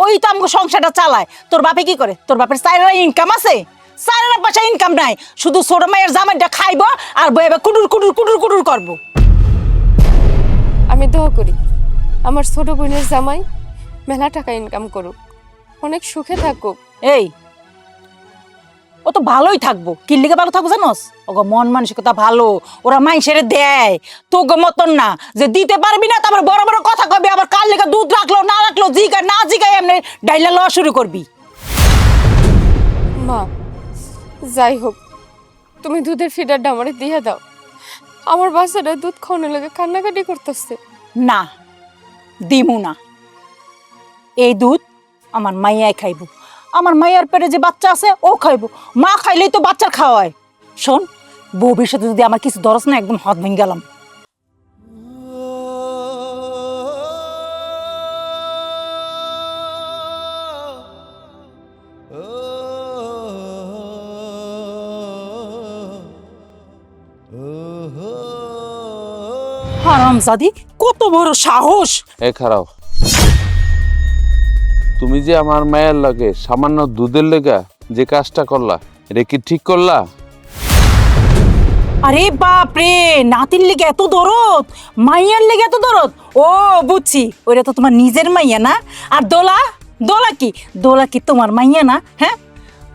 ওই তো আমগো সংসারটা চালায়। তোর বাপে কি করে? তোর বাপের চাইরা ইনকাম আছে? চাইরা পয়সা ইনকাম নাই, শুধু ছোট মায়ের জামাইটা খাইবো আর বইবে কুটুর কুটুর কুটুর কুটুর করবো। আমি দোয়া করি আমার ছোট বোনের জামাই মেলা টাকা ইনকাম করুক, অনেক সুখে থাকুক। এই ও তো ভালোই থাকবো, কি লিগে ভালো থাকবো জানোস? ওগো মন মানসিকতা ভালো, ওরা মাইসেরে দেয়, তোগো মতন না যে দিতে পারবি না তারপর বড় বড় কথা কবি, আবার কাল লেগে দুধ রাখলো না রাখলো জিগা না জিগাই এমনি ডাইলা লওয়া শুরু করবি। মা, যাই হোক, তুমি দুধের ফিডারটা আমারে দিয়ে দাও। আমার বাচ্চাটা দুধ খাওয়ানোর লাগে কান্নাকাটি করতেছে। না দিমু না, এই দুধ আমার মাইয়াই খাইবো, আমার মাইয়ার পেটে যে বাচ্চা আছে ও খাইবো, মা খাইলেই তো বাচ্চার খাওয়ায়। শোন, ভবিষ্যতে যদি আমার কিছু দরস না একদম হাত ভেঙে গেলাম। হারামজাদি, কত বড় সাহস! এ খারাপ, তুমি যে আমার মায়ের লাগে সামান্য দুধের লেগা যে কাজটা করলা, এটা কি ঠিক করলা? আরে বাপ রে, নাতির লেগে এত দরদ, মাইয়ার লেগে এত দরদ। ও বুঝছি, ওইটা তো তোমার নিজের মাইয়া না। আর দোলা, দোলা কি, দোলা কি তোমার মাইয়া না? হ্যাঁ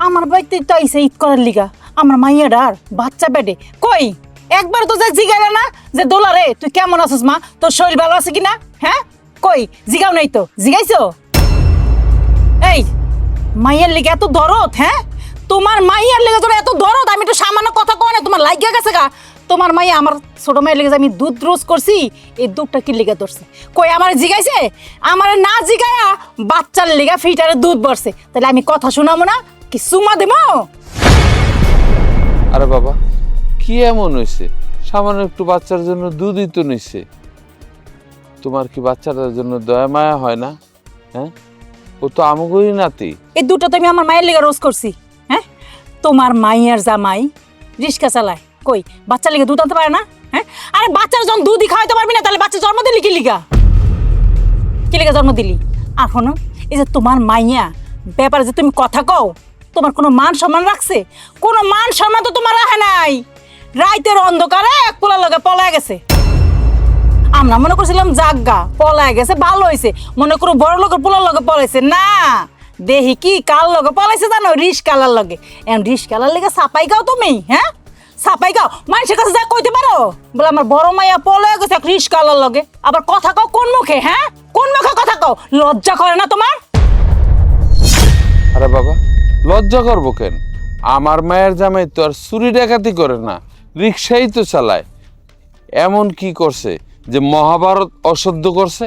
আমার বাড়িতে তো আইসে ঈদ করার লিগা, আমার মাইয়াটা আর বাচ্চা পেটে কই একবার তো যা জিগাইলা না যে দোলা রে তুই কেমন আছিস মা, তোর শরীর ভালো আছে কিনা? হ্যাঁ কই জিগাও নাই তো, জিগাইছো? এই মাইয়ার লেগে এত দরদ? হ্যাঁ তোমার মাইয়ার লেগে তোর এত দরদ, আমি তো সামান্য কথা কয় না, তোমার লাগিয়া গেছে গা। তোমার মাইয়া আমার ছোট মায়ের লেগে আমি দুধ রোজ করছি, এই দুধটা কি লেগে ধরছে? কই আমার জিগাইছে? আমার না জিগায়া বাচ্চার লেগে ফিটারে দুধ বসছে, তাহলে আমি কথা শোনাবো না? কি সুমা দেবো? আরে বাবা, কি এমন হয়েছে? সামান্য একটু বাচ্চার জন্য দুধই তো নিচ্ছে, তোমার কি বাচ্চাটার জন্য দয়া মায়া হয় না? হ্যাঁ ও তো আমগোই নাতি। এই দুধটা তো আমি আমার মায়ের লেগে রোজ করছি। হ্যাঁ তোমার মাইয়ার জামাই রিক্সা চালায়, কই বাচ্চার লেগে দুধ আনতে পারে না? হ্যাঁ আরে বাচ্চার যখন দুধই খাওয়াইতে পারবি না তাহলে বাচ্চা জন্ম দিলি কি লিগা? কি লিগা জন্ম দিলি? আর শোনো, এই যে তোমার মাইয়া ব্যাপারে যে তুমি কথা কও, তোমার কোনো মান সম্মান রাখছে? কোনো মান সম্মান তো তোমার রাখে নাই। রাইতের অন্ধকারে এক পোলার লগে পলায় গেছে, আমরা মনে করছিলাম জাগা পলায় গেছে, ভালো হয়েছে, মনে করো বড় লোকের পোলার লগে পলাইছে। না, দেহি কি কার লগে পলাইছে জানো? রিস্কালার লগে। এখন রিস্কালার লেগে সাপাই গাও তুমি? হ্যাঁ সাপাই গাও, মানুষের কাছে যা কইতে পারো বলে আমার বড় মাইয়া পলায় গেছে এক রিস্কালার লগে? আবার কথা কও কোন মুখে? হ্যাঁ কোন মুখে কথা কও? লজ্জা করে না তোমার? আরে বাবা, লজ্জা করবো কেন? আমার মায়ের জামাই তো আর চুরি ডাকাতি করে না, রিক্সাই তো চালায়। এমন কি করছে যে মহাভারত অসহ্য করছে?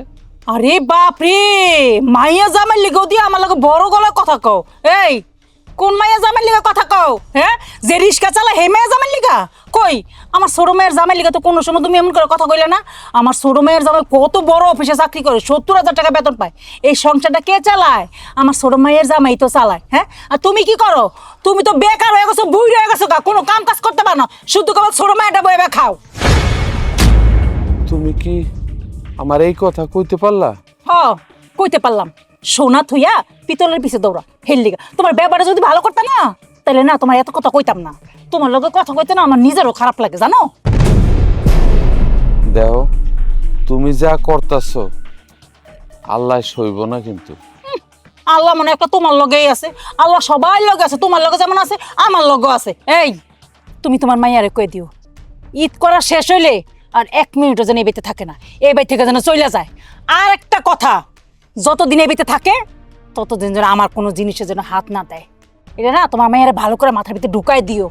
আরে বাপ রে, মাইয়া জামাই লিগো দিয়ে আমার লগে বড় গলায় কথা কও। এই কোন মাইয়া জামাই লিগা কথা কও? হ্যাঁ, যে রিস্কা চালা হে মাইয়া জামাই লিগা? কই আমার ছোট মেয়ের জামাই লিগা তো কোনো সময় তুমি এমন করে কথা কইলে না। আমার ছোট মেয়ের জামাই কত বড় অফিসে চাকরি করে, 70,000 টাকা বেতন পায়। এই সংসারটা কে চালায়? আমার ছোট মেয়ের জামাই তো চালায়। হ্যাঁ, আর তুমি কি করো? তুমি তো বেকার হয়ে গেছো, বুড়ি হয়ে গেছো, কোনো কাম কাজ করতে পারো না, শুধু কেবল ছোট মেয়েটা বইবে খাও। তুমি কি আমার এই কথা কইতে পারলা? হ, কইতে পারলাম। সোনা থুইয়া পিতলের পিছে দৌড়া, হেল লিগা। তোমার ব্যাপারটা যদি ভালো করতে না, তাহলে না তোমার এত কথা কইতাম না। তোমার লগে কথা কইতে না আমার নিজেরও খারাপ লাগে, জানো? দেখো, তুমি যা করতাছ আল্লাহ সইব না কিন্তু। আল্লাহ মনে একটা তোমার লগেই আছে। আল্লাহ সবাই লগে আছে, তোমার লগে যেমন আছে আমার লগেও আছে। এই তুমি তোমার মাইয়ারে কই দিও, ঈদ করা শেষ হইলে আর 1 মিনিটও যেন এই বাড়িতে থাকে না, এই বাড়ি থেকে যেন চলে যায়। আর একটা কথা, যতদিন এই বাড়িতে থাকে ততদিন যেন আমার কোনো জিনিসে যেন হাত না দেয়। এটা না তোমার মাইয়ারে ভালো করে মাথার ভিতরে ঢুকাই দিও।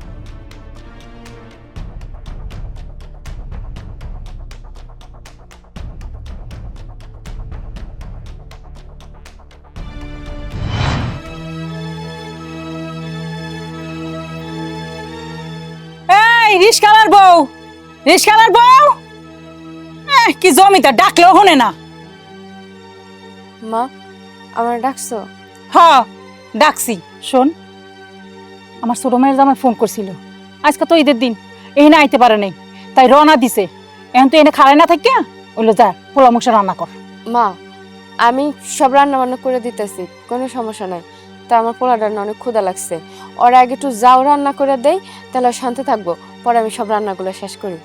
এই রিস্কালার বউ, রিস্কালার বউ, কি জমিটা ডাকলেও হনে না। মা, আমার ডাকছো? হ, ডাকছি। শোন, আমার ছোট মেয়ের জামাই ফোন করছিল, আজকে তো ঈদের দিন, এখানে আইতে পারে নাই, তাই রওনা দিছে। এখন তো এনে খাড়াই না থাকিয়া ওইলো যা পোলা মুখে রান্না কর। মা, আমি সব রান্না বান্না করে দিতেছি, কোনো সমস্যা নাই। তা আমার পোলাটার না অনেক ক্ষুধা লাগছে, ওর আগে একটু যাও রান্না করে দেই, তাহলে শান্তি থাকবো। পরে আমি সব রান্নাগুলো শেষ করি।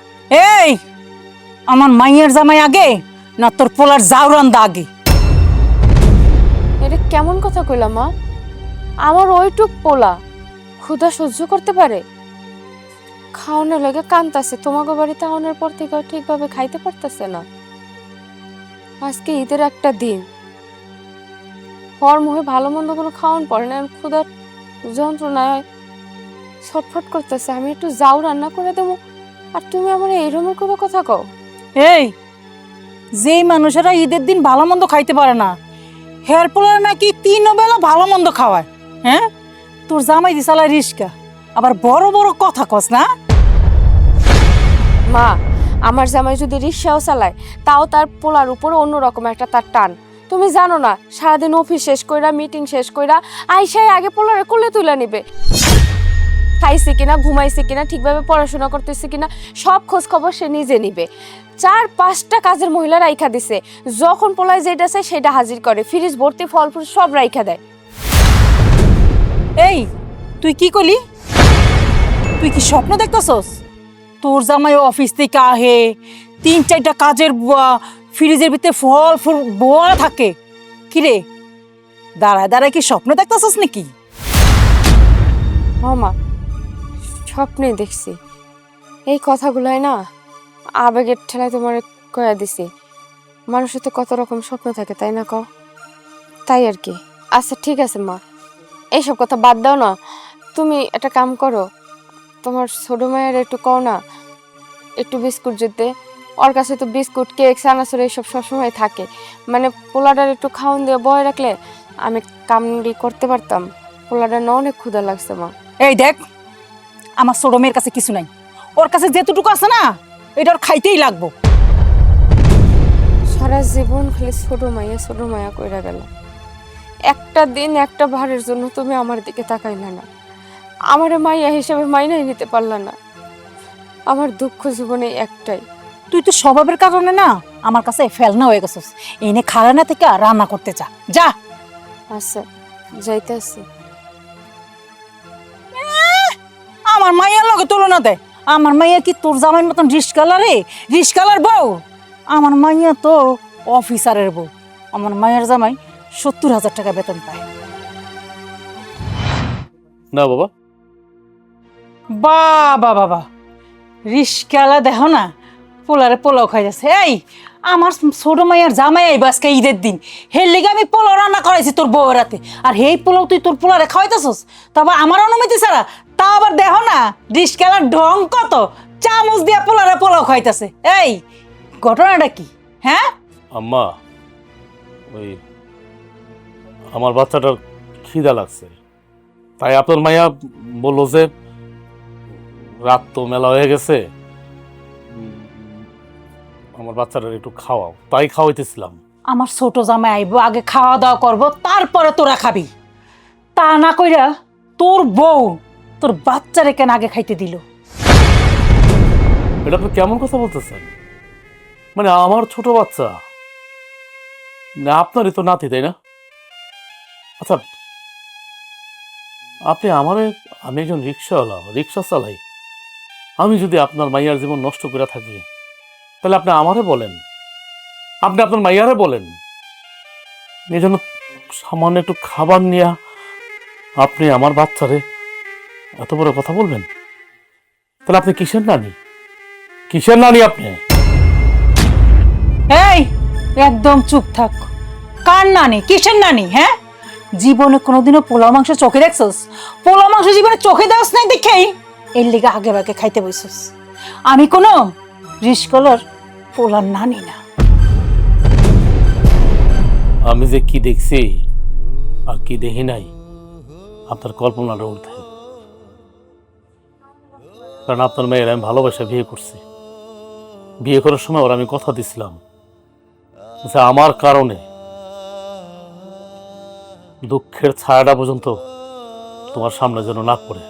এই আমার মাইয়ের জামাই আগে না তোর পোলার যাও রান্দা আগে? এটা কেমন কথা কইলা মা? আমার ওইটুক পোলা ক্ষুধা সহ্য করতে পারে? খাওয়ানোর লাগে কান্তাছে, তোমাকে বাড়িতে আনার পর থেকে ঠিকভাবে খাইতে পারতেছে না। আজকে ঈদের একটা দিন, হর মুখে ভালো মন্দ কোনো খাওয়ান পড়ে না, ক্ষুধার যন্ত্রণায় ছটফট করতেছে। আমি একটু যাও রান্না করে দেবো, আর তুমি আমার এইরকম করে কথা কও? এই যেই মানুষেরা ঈদের দিন ভালো মন্দ খাইতে পারে না, হের পোলার নাকি 3 বেলা ভালো মন্দ খাওয়ায়। হ্যাঁ, তোর জামাই দি চালায় রিস্কা, আবার বড় বড় কথা কস না। মা, আমার জামাই যদি রিক্সাও চালায়, তাও তার পোলার উপর অন্যরকম একটা তার টান। তুমি জানো না, সারাদিন অফিস শেষ কইরা, মিটিং শেষ কইরা আইসাই আগে পোলারে কোলে তুলে নিবে। খাইছে কিনা, ঘুমাইছে কিনা, ঠিকভাবে পড়াশোনা করতেছে কিনা, সব খোঁজ খবর সে নিজে নিবে। 4-5টা কাজের মহিলা রাইখা দিছে, যখন পোলায় যেটা চায় সেটা হাজির করে, ফ্রিজ ভর্তি ফল ফুল সব রাইখা দেয়। এই তুই কি করলি? তুই কি স্বপ্ন দেখতেছস? তোর জামাই অফিস থেকে আহে, 3-4টা কাজের বুয়া, ফ্রিজের ভিতরে ফল ফুল বোয়া থাকে। কিরে, দাঁড়ায় দাঁড়ায় কি স্বপ্ন দেখতেছস নাকি? মামা, স্বপ্নে দেখছি। এই কথাগুলাই না আবেগের ঠেলায় তোমার কয়া দিছি। মানুষের তো কত রকম স্বপ্ন থাকে, তাই না কও? তাই আর কি। আচ্ছা ঠিক আছে মা, এইসব কথা বাদ দাও না। তুমি একটা কাম করো, তোমার ছোট মায়ের একটু কও না একটু বিস্কুট যেতে। ওর কাছে তো বিস্কুট, কেক, চানাচুর এইসব সবসময় থাকে। মানে পোলাটার একটু খাওয়ান দিয়ে বয়ে রাখলে আমি কামড়ি করতে পারতাম। পোলাটার না অনেক ক্ষুধা লাগছে মা। এই দেখ, আমার ছোট মেয়ের কাছে কিছু নাই, ওর কাছে যেটুকু আছে না এটা ওর খাইতেই লাগবো। সারা জীবন খালি ছোট মায়া কইরা গেল। একটা দিন একটা ভারের জন্য তুমি আমার দিকে তাকাইলে না, আমারে মাইয়া হিসেবে মাইনাই নিতে পারলা না। আমার দুঃখ জীবনে একটাই। তুই তো স্বভাবের কারণে না আমার কাছে ফেলনা হয়ে গেছিস। এনে খাড়া না থেকে রান্না করতে যা যা। আচ্ছা যাইতেছি। আমার মাইয়ার লগে তুলনা দেয়। আমার মাইয়া কি তোর জামাইয়ের মতন রিস্কালারে? রিস্কালার বউ? আমার মাইয়া তো অফিসারের বউ। আমার মায়ের জামাই 70,000 টাকা বেতন পায়। না বাবা, বাবা বাবা, রিস্কালা দেখো না পোলারে পোলাও খাই যাচ্ছে। এই আমার ছোট মাইয়ার জামাই আইব আজকে ঈদের দিন, হের লেগে আমি পোলাও রান্না করাইছি তোর বউয়ের রাতে। আর হেই পোলাও তুই তোর পোলারে খাওয়াইতেছস, তারপর আমার অনুমতি ছাড়া। তা আবার দেখো না রিস্কালার ঢং কত, চামচ দিয়া পোলারে পোলাও খাইতেছে। এই ঘটনাটা কি? হ্যাঁ আম্মা, ওই আমার বাচ্চাটার খিদা লাগছে, তাই আপনার মাইয়া বললো যে রাত তো মেলা হয়ে গেছে, আমার বাচ্চাটা একটু খাওয়াও, তাই খাওয়াইতেছিলাম। আমার ছোট জামাই আইবো, আগে খাওয়া দাওয়া করবো, তারপরে তোরা খাবি। তা না কইরা তোর বউ তোর বাচ্চারে কেন আগে খাইতে দিল? এটা আপনি কেমন কথা বলতেছেন? মানে আমার ছোট বাচ্চা না, আপনারই তো নাতি, তাই না? আচ্ছা, আপনি আমি একজন রিক্সাওয়ালা, রিক্সা চালাই। আমি যদি আপনার মাইয়ার জীবন নষ্ট করে থাকি, তাহলে আপনি আমারে বলেন, আপনি আপনার মাইয়ারে বলেন। এই জন্য সামান্য একটু খাবার নিয়ে আপনি আমার বাচ্চারে এত বড় কথা বলবেন? তাহলে আপনি কিসের নানি? কিসের নানি আপনি? এই একদম চুপ থাক। কার নানি, কিসের নানি? হ্যাঁ, জীবনে কোনোদিনও পোলাও মাংস চোখে দেখছস? পোলাও মাংস জীবনে চোখে দেওয়াস নাই দেখেই এর লিগে আগে ভাগে খাইতে বসছস। আমি কোনো রিস্কলার পোলার নানি না। আমি যে কি দেখছি আর কি দেখি নাই আপনার কল্পনার ঊর্ধ্বে। কারণ আপনার মেয়ের আমি ভালোবাসা বিয়ে করছি। বিয়ে করার সময় ওর আমি কথা দিছিলাম যে আমার কারণে দুঃখের ছায়াটা পর্যন্ত তোমার সামনে যেন না পড়ে।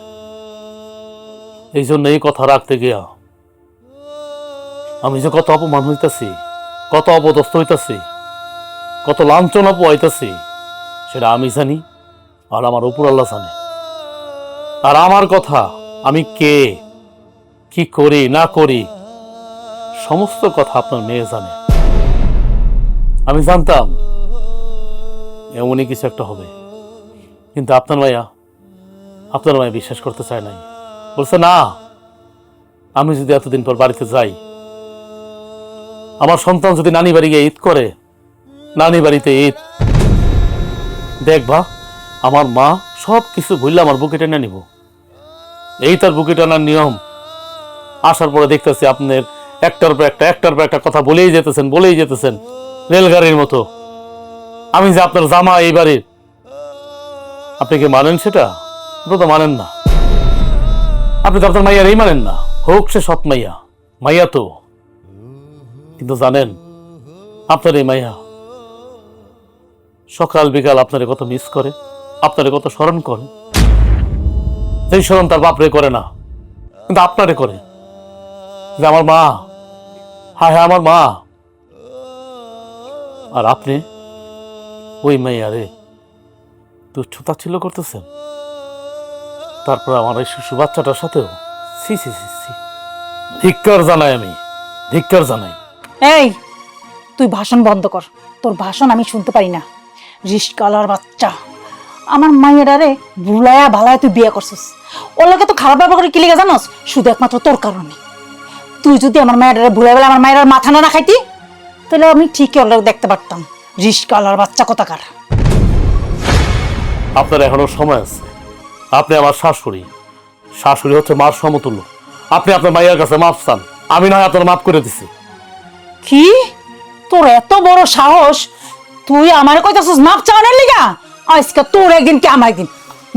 এই জন্য এই কথা রাখতে গিয়া আমি যে কত অপমান হইতাছি, কত অপদস্থ হইতাছি, কত লাঞ্ছনা পোয়াইতাছি, সেটা আমি জানি আর আমার উপর আল্লাহ জানে। আর আমার কথা, আমি কে, কি করি না করি, সমস্ত কথা আপনার মেয়ে জানে। আমি জানতাম এমনই কিছু একটা হবে, কিন্তু আপনার মায়া বিশ্বাস করতে চায় নাই। বলছে না, আমি যদি এতদিন পর বাড়িতে যাই, আমার সন্তান যদি নানি বাড়ি গিয়ে ঈদ করে, নানি বাড়িতে ঈদ দেখবা, আমার মা সব কিছু ভুললে আমার বুকে টেনে নিব। এই তার বুকে টানার নিয়ম। আসার পরে দেখতেছি আপনার একটার পর একটা কথা বলেই যেতেছেন রেলগাড়ির মতো। আমি যে আপনার জামা এই বাড়ির, আপনি কি মানেন সেটা? আপনি তো মানেন না। আপনি তো আপনার মাইয়ার এই মানেন না, হোক সে সৎ মাইয়া তো। কিন্তু জানেন, আপনার এই মাইয়া সকাল বিকাল আপনারে কত মিস করে, আপনারে কত স্মরণ করে। যেই স্মরণ তার বাপরে করে না, কিন্তু আপনারে করে, যে আমার মা, হ্যাঁ হ্যাঁ আমার মা। আর আপনি ওই মাইয়ারে তুচ্ছতা ছিল করতেছেন। তারপর আমার এই শিশু বাচ্চাটার সাথেও সি সি সি সি, ধিক্কার জানাই, আমি ধিক্কার জানাই। এই তুই ভাষণ বন্ধ কর, তোর ভাষণ আমি শুনতে পারি না। রিস্কালার বাচ্চা, আমার মাইয়ারে ভুলায়া ভালায়া তুই বিয়ে করছিস। ওর লাগে তো খারাপ ব্যবহার করে কি লিগা জানোস? শুধু একমাত্র তোর কারণে। তুই যদি আমার মায়ের ভুলে বেলা আমার মায়ের মাথা না খাইতি, তাহলে আমি ঠিকই ওর লাগে দেখতে পারতাম। রিস্কালার বাচ্চা কোথাকার। আপনার এখনো সময় আছে। আপনি আমার শাশুড়ি, শাশুড়ি হচ্ছে মার সমতুল্য। আপনি আপনার মাইয়ার কাছে মাফ চান, আমি না হয় আপনার মাফ করে দিছি। কি তোর এত বড় সাহস, তুই আমার কইতাছিস মাপ চাওয়ানোর লিগা? আজকে তোর একদিন কি আমার একদিন।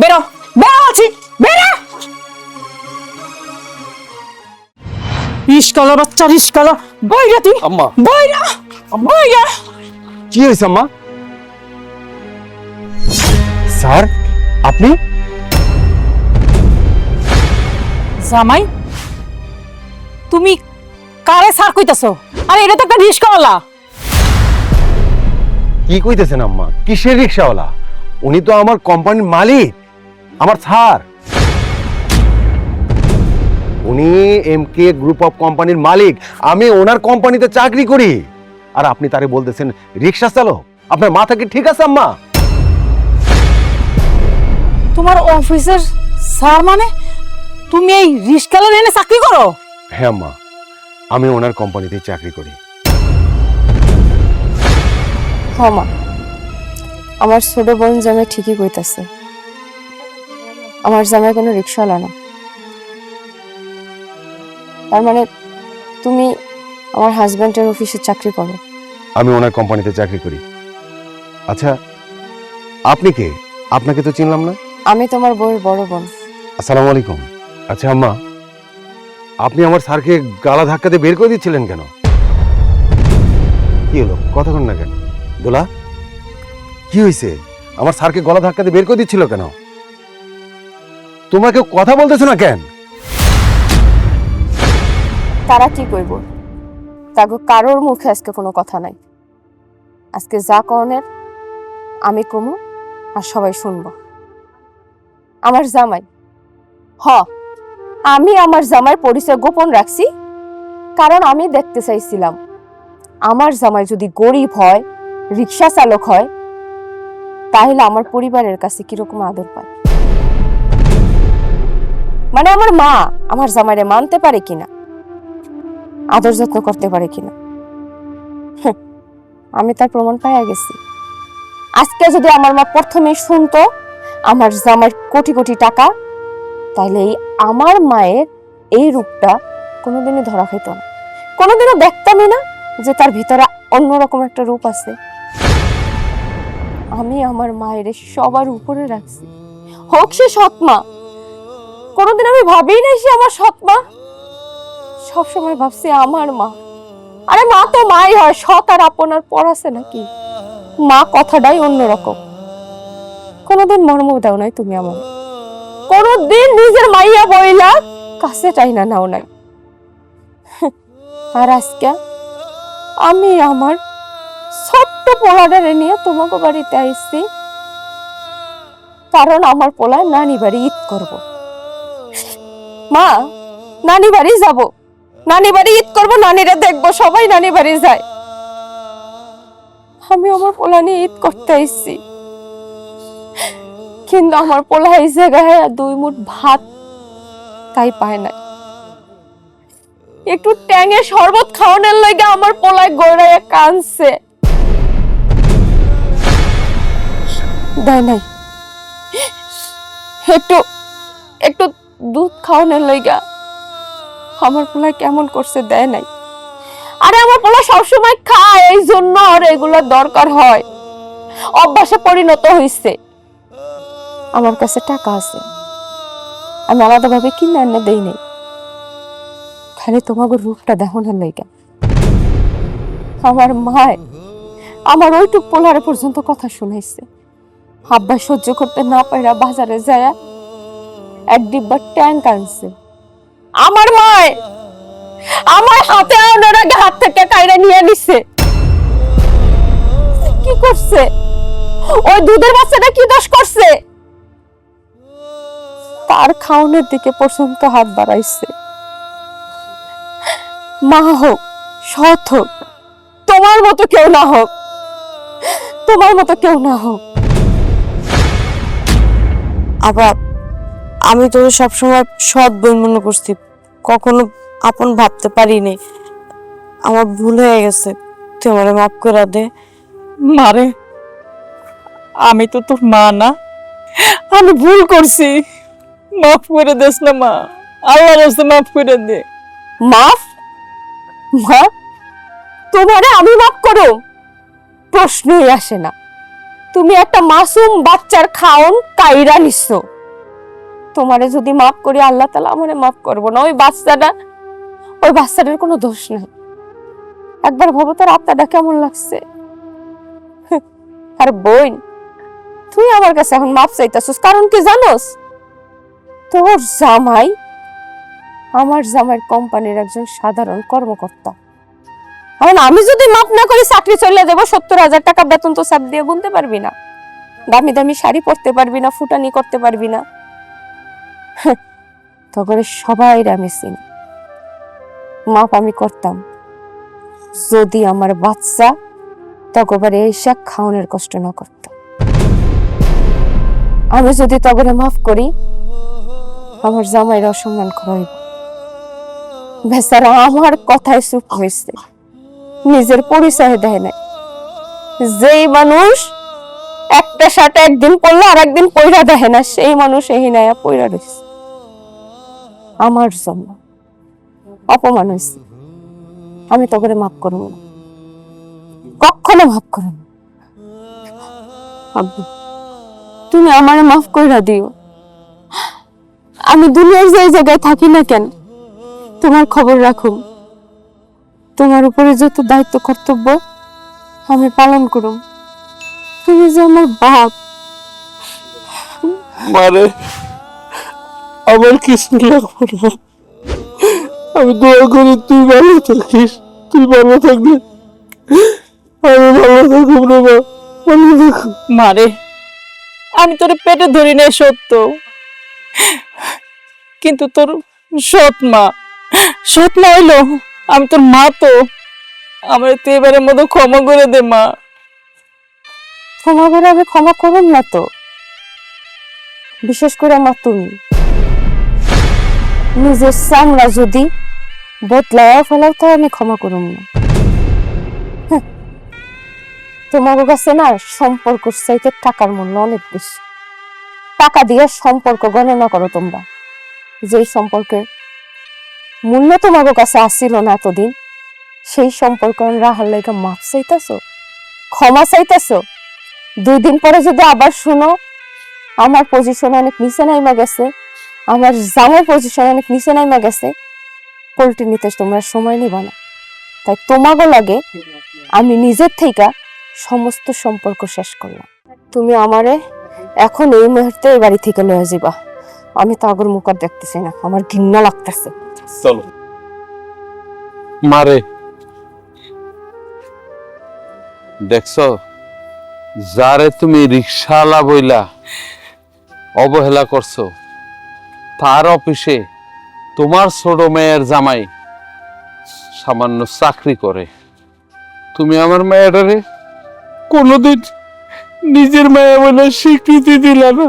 বেরো বেরো আছি, বেরো। রিস্কালার বাচ্চা, রিস্কালা। বইরা তুই, আম্মা। বইরা বইরা। কি হয়েছে আম্মা? স্যার আপনি? জামাই, তুমি কারে স্যার কইতাছো? আরে এটা তো একটা রিস্কাওয়ালা। কি কইতেছেন আম্মা? কিসের রিক্সাওয়ালা? উনি তো আমার কোম্পানির মালিক, আমার স্যার। উনি এমকে গ্রুপ অফ কোম্পানির মালিক, আমি ওনার কোম্পানিতে চাকরি করি। আর আপনি তারে বলতেছেন রিক্সা চালক? আপনার মাথা কি ঠিক আছে আম্মা? তোমার অফিসের স্যার মানে তুমি এই রিস্কাওয়ালা এনে চাকরি করো? হ্যাঁ আম্মা, আমি ওনার কোম্পানিতে চাকরি করি। হমা, আমার ছোট বোন জামাই ঠিকই কইতাছে। আমার জামাই কোনো রিক্সাওয়ালা না। তার মানে তুমি আমার হাজবেন্ডের অফিসে চাকরি করো? আমি ওনার কোম্পানিতে চাকরি করি। আচ্ছা, আপনি কে? আপনাকে তো চিনলাম না। আমি তোমার বউয়ের বড় বোন। আসসালামু আলাইকুম। আচ্ছা আম্মা, আপনি আমার স্যারকে গালা ধাক্কাতে বের করে দিচ্ছিলেন কেন? কি হলো, কথা কন না কেন? দোলা, কি হয়েছে? আমার স্যারকে গলা ধাক্কাতে বের করে দিচ্ছিল কেন? তোমাকে কথা বলতেছো না কেন? তারা কি কইব? তাগো কারোর মুখে আজকে কোনো কথা নাই। আজকে যা কনের আমি কমু, আর সবাই শুনবো। আমার জামাই, আমি আমার জামাইয়ের পরিচয় গোপন রাখছি, কারণ আমি দেখতে চাইছিলাম আমার জামাই যদি গরিব হয়, রিক্সা চালক হয়, তাহলে আমার পরিবারের কাছে কিরকম আদর পায়। মানে আমার মা আমার জামাইরে মানতে পারে কিনা, আদর যত্ন করতে পারে কিনা। আমি তার প্রমাণ পাইয়া গেছি। আজকে যদি আমার মা প্রথমেই শুনতো আমার জামাইয়ের কোটি কোটি টাকা, তাইলে এই আমার মায়ের এই রূপটা কোনোদিনই ধরা খেত না, কোনোদিনও দেখতামই না যে তার ভিতরে অন্যরকম একটা রূপ আছে। আমি আমার মায়ের সবার উপরে রাখছি, হোক সে সৎ মা। কোনোদিন আমি ভাবিই নাই সে আমার সৎ মা, সবসময় ভাবছি আমার মা। আরে মা তো মাই হয়, সৎ আর আপনার পর আছে নাকি? মা কথাটাই অন্যরকম। কোনোদিন মর্ম দাও নাই তুমি আমার, কোনোদিন নিজের মাইয়া বইলা কাছে চাই না নাও নাই। আর আজকে আমি আমার ছোট্ট পোলাটারে নিয়ে তোমাকে বাড়িতে আইছি, কারণ আমার পোলায় নানি বাড়ি ঈদ করব। মা, নানি বাড়ি যাব, নানি বাড়ি ঈদ করবো, নানিরা দেখবো, সবাই নানি বাড়ি যায়। আমি আমার পোলা নিয়ে ঈদ করতে আইছি, কিন্তু আমার পোলা এই জায়গায় 2 মুঠ ভাত তাই পায় না। একটু ট্যাঙে শরবত খাওয়ানোর লাগে আমার পোলায় গড়াইয়া কানছে, দেয় নাই। একটু একটু দুধ খাওয়ানোর লাগা আমার পোলায় কেমন করছে, দেয় নাই। আরে আমার পোলা সবসময় খায়, এই জন্য আর এগুলো দরকার হয়, অভ্যাসে পরিণত হইছে। আমার কাছে টাকা আছে, আমি আলাদাভাবে কিনে এনে দেই নাই, খালি তোমাকে রূপটা দেখো না লাইগা। আমার মায় আমার ওইটুক পোলারে পর্যন্ত কথা শুনাইছে। আব্বা সহ্য করতে না পাইরা বাজারে যায় 1 ডিব্বা ট্যাঙ্ক আনছে। আমার মায় আমার হাতে আনার আগে হাত থেকে কাইরা নিয়ে নিছে। কি করছে? ওই দুধের বাচ্চাটা কি দোষ করছে? তার খাওয়ানোর দিকে পর্যন্ত হাত বাড়াইছে। মা হোক, সৎ হোক, তোমার মতো কেউ না হোক, তোমার মতো কেউ না হোক। আবার আমি তোর সবসময় সৎ বোন মনে করছি, কখনো আপন ভাবতে পারিনি। আমার ভুল হয়ে গেছে, তুই আমারে মাফ করে দে। মারে, আমি তো তোর মা না, আমি ভুল করছি, মাফ করে দেস না মা, আল্লাহর রাস্তায় মাফ করে দে। মাফ? মা, তোমারে আমি মাফ করো? প্রশ্নই আসে না। তুমি একটা মাসুম বাচ্চার খাওন কাইরা নিচ্ছ, তোমারে যদি মাফ করি আল্লাহ তাআলা আমারে মাফ করবো না? ওই বাচ্চাটার কোনো দোষ নাই। একবার ভাবো তার আত্মাটা কেমন লাগছে। আর বোন, তুই আমার কাছে এখন মাফ চাইতাছিস, কারণ কি জানোস? তোর জামাই আমার জামাইয়ের কোম্পানির একজন সাধারণ কর্মকর্তা। এখন আমি যদি মাফ না করি চাকরি চলে যাবো, 70,000 টাকা বেতন তো চাপ দিয়ে গুনতে পারবি না, দামি দামি শাড়ি পরতে পারবি না, ফুটানি করতে পারবি না। তখন সবাই আমি চিনি। মাপ আমি করতাম যদি আমার বাচ্চা তগবারে এসে খাওয়ানোর কষ্ট না করত। আমি যদি তগরে মাফ করি, আমার জামাইয়ের অসম্মান করাইব। বেচারা আমার কথায় চুপ হয়েছে, নিজের পরিচয় দেয় নাই। যেই মানুষ একটা শার্ট একদিন পরলে আর একদিন পয়রা দেখে না, সেই মানুষ এই নায়া পয়রা রয়েছে। আমার জন্য অপমান হয়েছে, আমি তো করে মাফ করবো না, কখনো মাফ করবো না। আব্বু, তুমি আমারে মাফ কইরা দিও। আমি দুনিয়ার যে জায়গায় থাকি না কেন, তোমার খবর রাখুম। তোমার উপরে যত দায়িত্ব কর্তব্য আমি পালন করুম। তুমি যে আমার বাপ। মারে আমার কিছু লাগবে না, আমি দোয়া করি তুই ভালো থাকিস, তুই ভালো থাকলে আমি ভালো থাকবো রে মা, ভালো থাকো। মারে আমি তোর পেটে ধরি নাই সত্য, কিন্তু তোর সৎ মা হইলো আমি তোর মা, তো আমার তুই এবারের মতো ক্ষমা করে দে মা। ক্ষমা করে আমি ক্ষমা করুম না তো, বিশেষ করে আমার তুমি নিজের চামড়া যদি বদলায় ফেলাও তো আমি ক্ষমা করুম না। হ্যাঁ, তোমার কাছে না সম্পর্ক চাইতে টাকার মূল্য অনেক বেশি। টাকা দিয়ে সম্পর্ক গণনা করো তোমরা, যেই সম্পর্কের মূল্য তোমার কাছে আসছিল না এতদিন, সেই সম্পর্ক রাহার লাইগা মাপ চাইতেছো, ক্ষমা চাইতেছো। 2 দিন পরে যদি আবার শুনো আমার পজিশন অনেক নিচে নাইমা গেছে, আমার জামাই পজিশন অনেক নিচে নাইমা গেছে, পল্টি নিতে তোমরা সময় নিবা না। তাই তোমাকে লাগে আমি নিজের থেকে সমস্ত সম্পর্ক শেষ করলাম। তুমি আমারে এখন এই মুহূর্তে এই বাড়ি থেকে লয়ে যাবা। আমি তো আগের মুখ আর দেখতেছি না, আমার ঘৃণা লাগতেছে। চলো মারে দেখছো, যারে তুমি রিক্সাওয়ালা বইলা অবহেলা করছো, তার অফিসে তোমার ছোট মেয়ের জামাই সামান্য চাকরি করে। তুমি আমার মেয়েটারে কোনোদিন নিজের মেয়ে বলে স্বীকৃতি দিলে না,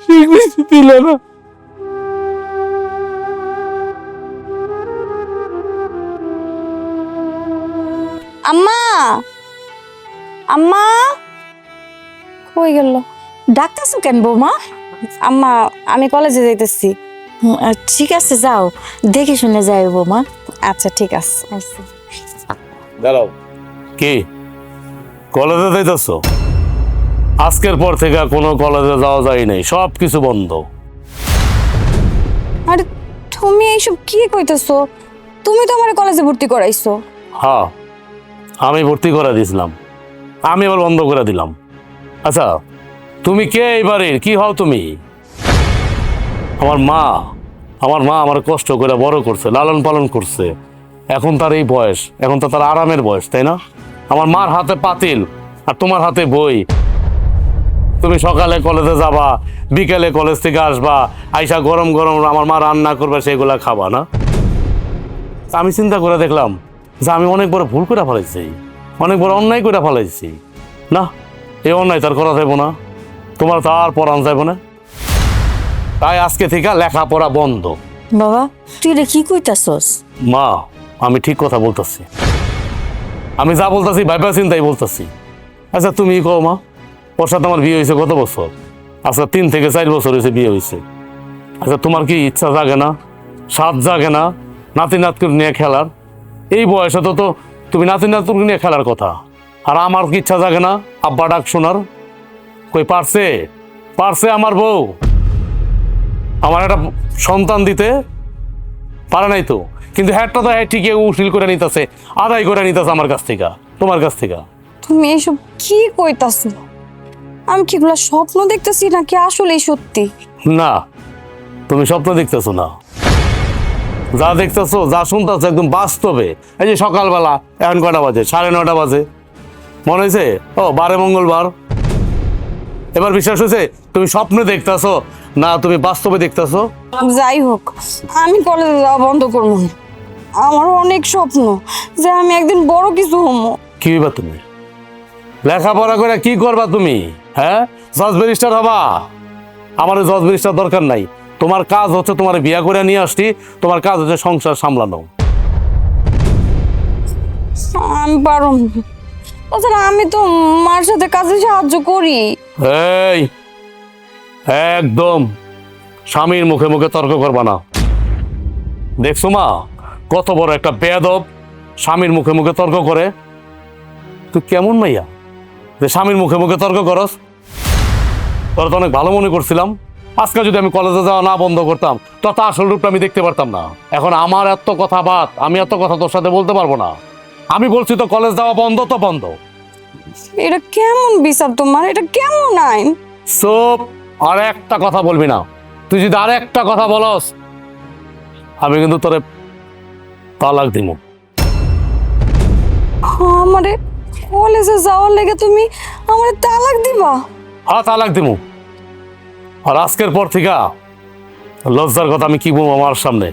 স্বীকৃতি দিলে না। আম্মা, আম্মা কই গেল? ডাকতেছো কেন বৌমা? আম্মা আমি কলেজে যাইতেছি। ঠিক আছে যাও, দেখে শুনে যাই বৌমা। আচ্ছা ঠিক আছে। দাঁড়াও, কি কলেজে যাইতেছ? আজকের পর থেকে কোনো কলেজে যাওয়া যায় নাই, সব কিছু বন্ধ। আরে তুমি এইসব কি কইতেছো? তুমি তো আমার কলেজে ভর্তি করাইছো। হ্যাঁ, আমি ভর্তি করে দিয়েছিলাম, আমি আবার বন্ধ করে দিলাম। আচ্ছা, তুমি কে এই বাড়ির? কি হও তুমি? আমার মা আমার কষ্ট করে বড় করছে, লালন পালন করছে। এখন তার এই বয়স, এখন তো তার আরামের বয়স, তাই না? আমার মার হাতে পাতিল আর তোমার হাতে বই। তুমি সকালে কলেজে যাবা, বিকেলে কলেজ থেকে আসবা, আইসা গরম গরম আমার মা রান্না করবে, সেগুলা খাবা না? আমি চিন্তা করে দেখলাম যে আমি অনেক বড় ভুল করে ফেলাইছি, অনেক বড় অন্যায় করে ফেলাইছি। না, এই অন্যায় তার করা যাইব না, তোমার তো আর পড়ান যাইব না। তাই আজকে থেকে লেখাপড়া বন্ধ। বাবা তুই রে কি কইতাছস? মা, আমি ঠিক কথা বলতেছি, আমি যা বলতেছি ভাইবা চিন্তাই বলতেছি। আচ্ছা তুমি কও মা, ওর সাথে আমার বিয়ে হয়েছে কত বছর? আচ্ছা 3 থেকে 4 বছর হয়েছে বিয়ে হয়েছে। আচ্ছা তোমার কি ইচ্ছা জাগে না, স্বাদ জাগে না নাতি নাতকুর নিয়ে খেলার? এই বয়সে তো তুমি নাতি নাতকুর নিয়ে খেলার কথা। আর আমার কি ইচ্ছা জাগে না আব্বা ডাক শোনার? কই পারছে আমার বউ আমার একটা সন্তান দিতে পারে নাই তো, কিন্তু হ্যাটটা তো ঠিকই উঠিল করে নিতেছে, আদায় করে নিতেছে আমার কাছ থেকে, তোমার কাছ থেকে। তুমি এইসব কি কইতাছো? আমি কি এগুলা স্বপ্ন দেখতেছি নাকি আসলেই সত্যি? না, তুমি স্বপ্ন দেখতেছো না, যা দেখতেছো যা শুনতেছো একদম বাস্তবে। এই যে সকালবেলা এখন কটা বাজে? 9:30 বাজে। মনে হয়েছে ও বারে মঙ্গলবার? এবার বিশ্বাস হয়েছে তুমি স্বপ্নে দেখতেছো না তুমি বাস্তবে দেখতেছো? যাই হোক, আমি কলেজে যাওয়া বন্ধ করবো না। আমার অনেক স্বপ্ন যে আমি একদিন বড় কিছু হবো। কি হইবা তুমি? লেখাপড়া করে কি করবা তুমি? হ্যাঁ, জজ ব্যারিস্টার হবা? আমার জজ ব্যারিস্টার দরকার নাই। তোমার কাজ হচ্ছে তোমার বিয়া করে নিয়ে আসছি, তোমার কাজ হচ্ছে সংসার সামলানো। আমি পারব না। তাছাড়া আমি তো মার সাথে কাজে সাহায্য করি। এই একদম স্বামীর মুখে মুখে তর্ক করবা না। দেখছো মা, কত বড় একটা বেয়াদব স্বামীর মুখে মুখে তর্ক করে। তুই কেমন মাইয়া যে স্বামীর মুখে মুখে তর্ক করস? তোরা তো অনেক ভালো মনে করছিলাম। আজকে যদি আমি কলেজে যাওয়া না বন্ধ করতাম তো তা আসল রূপটা আমি দেখতে পারতাম না। এখন আমার এত কথা বাদ, আমি এত কথা তোর সাথে বলতে পারবো না। আমি বলছি তো কলেজ যাওয়া বন্ধ তো বন্ধ। এটা কেমন বিচার তোমার? এটা কেমন আইন? চুপ, আর একটা কথা বলবি না। তুই যদি আর একটা কথা বলস আমি কিন্তু তোরে তালাক দিব। আমারে কলেজে যাওয়ার লেগে তুমি আমারে তালাক দিবা? হ্যাঁ, তালাক দিব। আর আজকের পর থেকে লজ্জার কথা আমি কি বলবো আমার সামনে?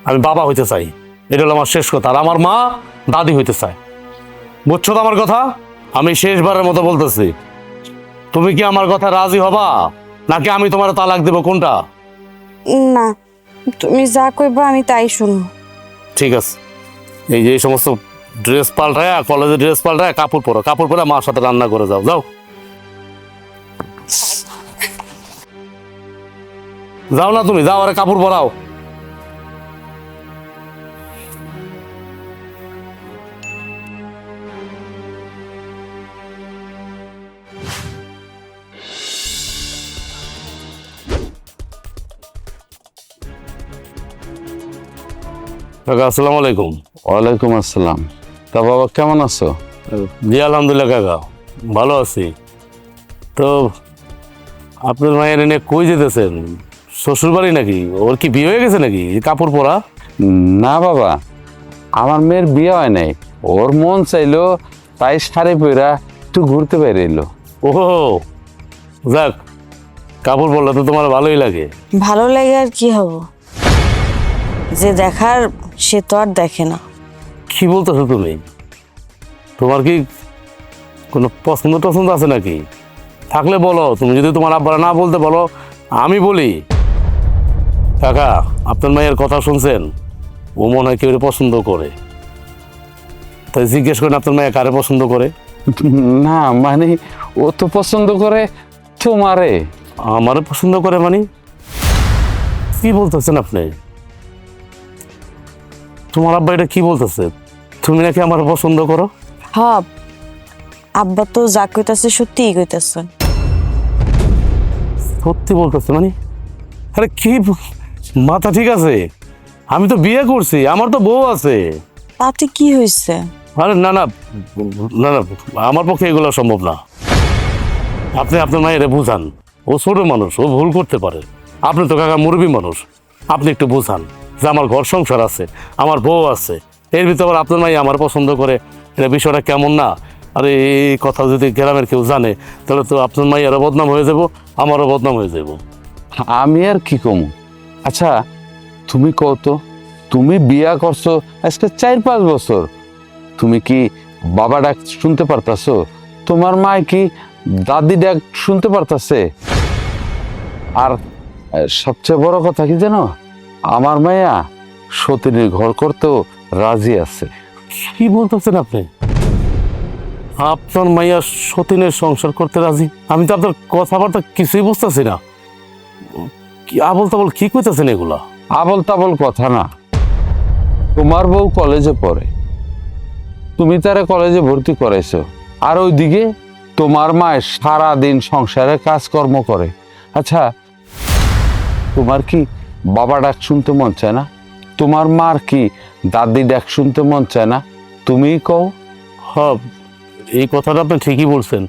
আমি বাবা হইতে চাই, এটা হলো আমার শেষ কথা। আর আমার মা দাদি হইতে চায়। বুঝছো তো আমার কথা? আমি শেষবারের মতো বলতেছি, তুমি কি আমার কথা রাজি হবা নাকি আমি তোমার তালাক দেব? কোনটা? না, তুমি যা কইবা আমি তাই শুনবো। ঠিক আছে, এই যে এই সমস্ত ড্রেস পাল্টায়, কলেজে ড্রেস পাল্টায়, কাপড় পরো, কাপড় পরে মার সাথে রান্না করে যাও। যাও যাও না, তুমি যাও, আরে কাপড় পরাও। কাকা আসসালামু আলাইকুম। ওয়ালাইকুম আসসালাম। তা বাবা কেমন আছো? জি আলহামদুলিল্লাহ কাকা, ভালো আছি। তো আপনার মায়ের এনে কই যেতেছেন? শ্বশুর বাড়ি নাকি? ওর কি বিয়ে হয়ে গেছে নাকি? কাপড় পরা? না বাবা, আমার মেয়ের বিয়ে হয় নাই। ওর মন চাইলো তাই শাড়ি পরা একটু ঘুরতে বাইরে এলো। ও যাক, কাপড় পরলে তো তোমার ভালোই লাগে। ভালো লাগে আর কি হবো, যে দেখার সে তো আর দেখে না। কি বলতেছো তুমি? তোমার কি কোনো পছন্দ টছন্দ আছে নাকি? থাকলে বলো। তুমি যদি তোমার আব্বারা না বলতে বলো আমি বলি। কাকা আপনার মায়ের কথা শুনছেন? ও মনে হয় কেউ পছন্দ করে, তাই জিজ্ঞেস করেন আপনার মায়ের কারে পছন্দ করে। না মানে ও তো পছন্দ করে তোমারে। আমারও পছন্দ করে মানে? কি বলতেছেন আপনি? তোমার আব্বা এটা কি বলতেছে? তুমি নাকি আমার পছন্দ করো? হ্যাঁ, আব্বা তো যা কইতাছে সত্যিই কইতাছে। সত্যি বলতেছে মানে? আরে কি মাথা ঠিক আছে? আমি তো বিয়ে করছি, আমার তো বউ আছে। তাতে কি হয়েছে? আরে না না না না, আমার পক্ষে এগুলো সম্ভব না। আপনি আপনার মায়ের বুঝান, ও ছোট মানুষ, ও ভুল করতে পারে। আপনি তো কাকা মুরব্বী মানুষ, আপনি একটু বুঝান যে আমার ঘর সংসার আছে, আমার বউ আছে, এর ভিতরে আবার আপনার মাই আমার পছন্দ করে, এটা বিষয়টা কেমন না? আরে এই কথা যদি গ্রামের কেউ জানে তাহলে তো আপনার মাইয়ারও বদনাম হয়ে যাব, আমারও বদনাম হয়ে যাব। আমি আর কি কমু? আচ্ছা তুমি কত, তুমি বিয়া করছো আজকে 4-5 বছর, তুমি কি বাবা ডাক শুনতে পারতাছো? তোমার মা কি দাদি ডাক শুনতে পারতাছে? আর সবচেয়ে বড় কথা কি জানো, আমার মায়া সতীনের ঘর করতেও রাজি আছে। কি বলতেছেন আপনি? আপনার মাইয়া সতীনের সংসার করতে রাজি? আমি তো আপনার কথাবার্তা কিছুই বুঝতেছি না। কি আবল তাবল কি কইতেছেন এগুলা? আবল তাবল কথা না, তোমার বউ কলেজে পড়ে, তুমি তারে কলেজে ভর্তি করাইছো, আর ওইদিকে তোমার মা সারাদিন সংসারে কাজকর্ম করে। আচ্ছা তোমার কি বাবা ডাক শুনতে মন চায় না? তোমার মার কি দাদি ডাক শুনতে মন চায় না? তুমিই কও। হ্যাঁ, এই কথাটা আপনি ঠিকই বলছেন।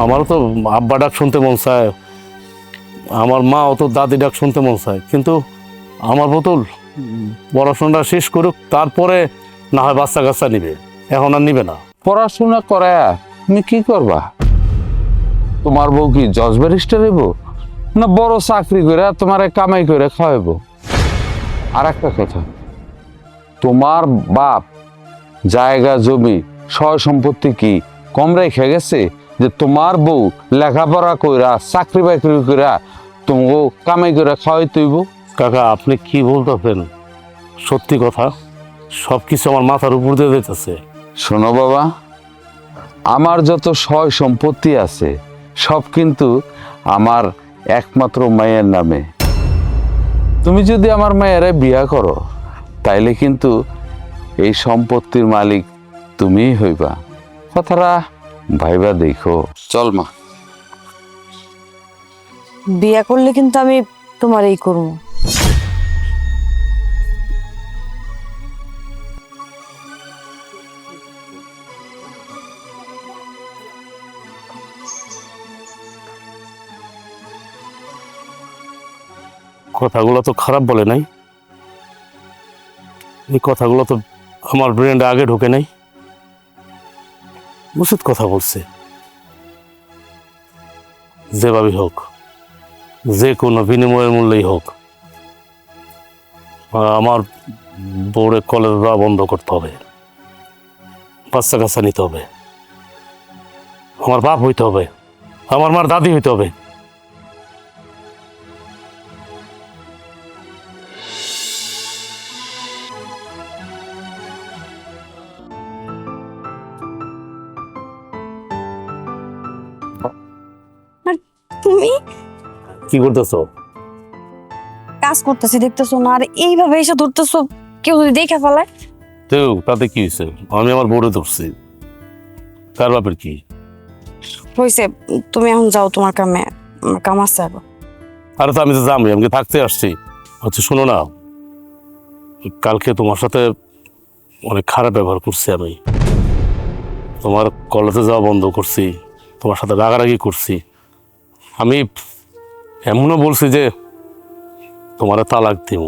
আমারও তো আব্বা ডাক শুনতে মন চায়, আমার মা অত দাদি ডাক শুনতে মন চায়, কিন্তু আমার বোতল পড়াশোনাটা শেষ করুক, তারপরে না হয় বাচ্চা কাচ্চা নিবে, এখন আর নিবে না। পড়াশোনা করায়া তুমি কি করবা? তোমার বউ কি জজ ব্যারিস্টার হইব, না বড় চাকরি করে তোমার কামাই করে খাওয়াইব? আর একটা কথা, তোমার বাপ জায়গা জমি সয় সম্পত্তি কি কম রেখে গেছে যে তোমার বউ লেখাপড়া কইরা চাকরি বাকরি কইরা তোমাকে কামাই করে খাওয়াই তৈব? কাকা আপনি কি বলতেছেন? সত্যি কথা, সব কিছু আমার মাথার উপর দিয়ে যেতেছে। শোনো বাবা, আমার যত সয় সম্পত্তি আছে সব কিন্তু আমার একমাত্র মায়ের নামে। তুমি যদি আমার মায়েরা বিয়া করো তাইলে কিন্তু এই সম্পত্তির মালিক তুমিই হইবা। কথাটা ভাইবা দেখো। চল মা। বিয়া করলে কিন্তু আমি তোমার এই করবো। কথাগুলো তো খারাপ বলে নাই, এই কথাগুলো তো আমার ব্রেনে আগে ঢোকে নাই। উচিত কথা বলছে। যেভাবেই হোক, যে কোনো বিনিময়ের মূল্যেই হোক, আমার বউরে কলেজে যাওয়া বন্ধ করতে হবে, বাচ্চা কাচ্চা নিতে হবে, আমার বাপ হইতে হবে, আমার মার দাদি হইতে হবে। তুমি কি করতেছো? কাজ করতেছি দেখতেছো না, আর এইভাবে এসে ধরতেছো, কেউ যদি দেখে ফেলায়। তো তাতে কি হয়েছে? আমি আমার বউরে ধরছি, তার বাপের কি হয়েছে? তুমি এখন যাও তোমার কামে, আমার কাম আছে আরো। আরে তো আমি তো জানি, আমি থাকতে আসছি। আচ্ছা শোনো না, কালকে তোমার সাথে অনেক খারাপ ব্যবহার করছি আমি। তোমার কলেজে যাওয়া বন্ধ করছি, তোমার সাথে রাগারাগি করছি। আমি এমনও বলছি যে তোমার তালাক দিব,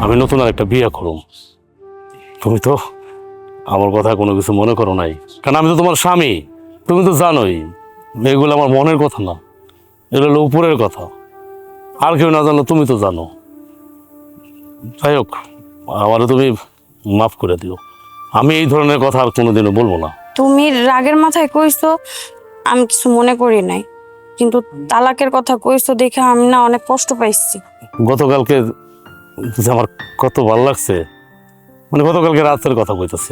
আমি নতুন আর একটা বিয়ে করুম। তুমি তো আমার কথা কোনো কিছু মনে করো নাই, কারণ আমি তো তোমার স্বামী। তুমি তো জানোই এগুলো আমার মনের কথা না, এগুলো হলো উপরের কথা। আর কেউ না জানলো তুমি তো জানো। যাই হোক, আমারও তুমি মাফ করে দিও। আমি এই ধরনের কথা আর কোনোদিনও বলবো না। তুমি রাগের মাথায় কইছো, আমি কিছু মনে করি নাই, কিন্তু তালাকের কথা কইছো দেখে আমি না অনেক কষ্ট পাইছি। গতকালকে যে আমার কত ভালো লাগছে, মানে গতকালকে রাতের কথা কইতেছি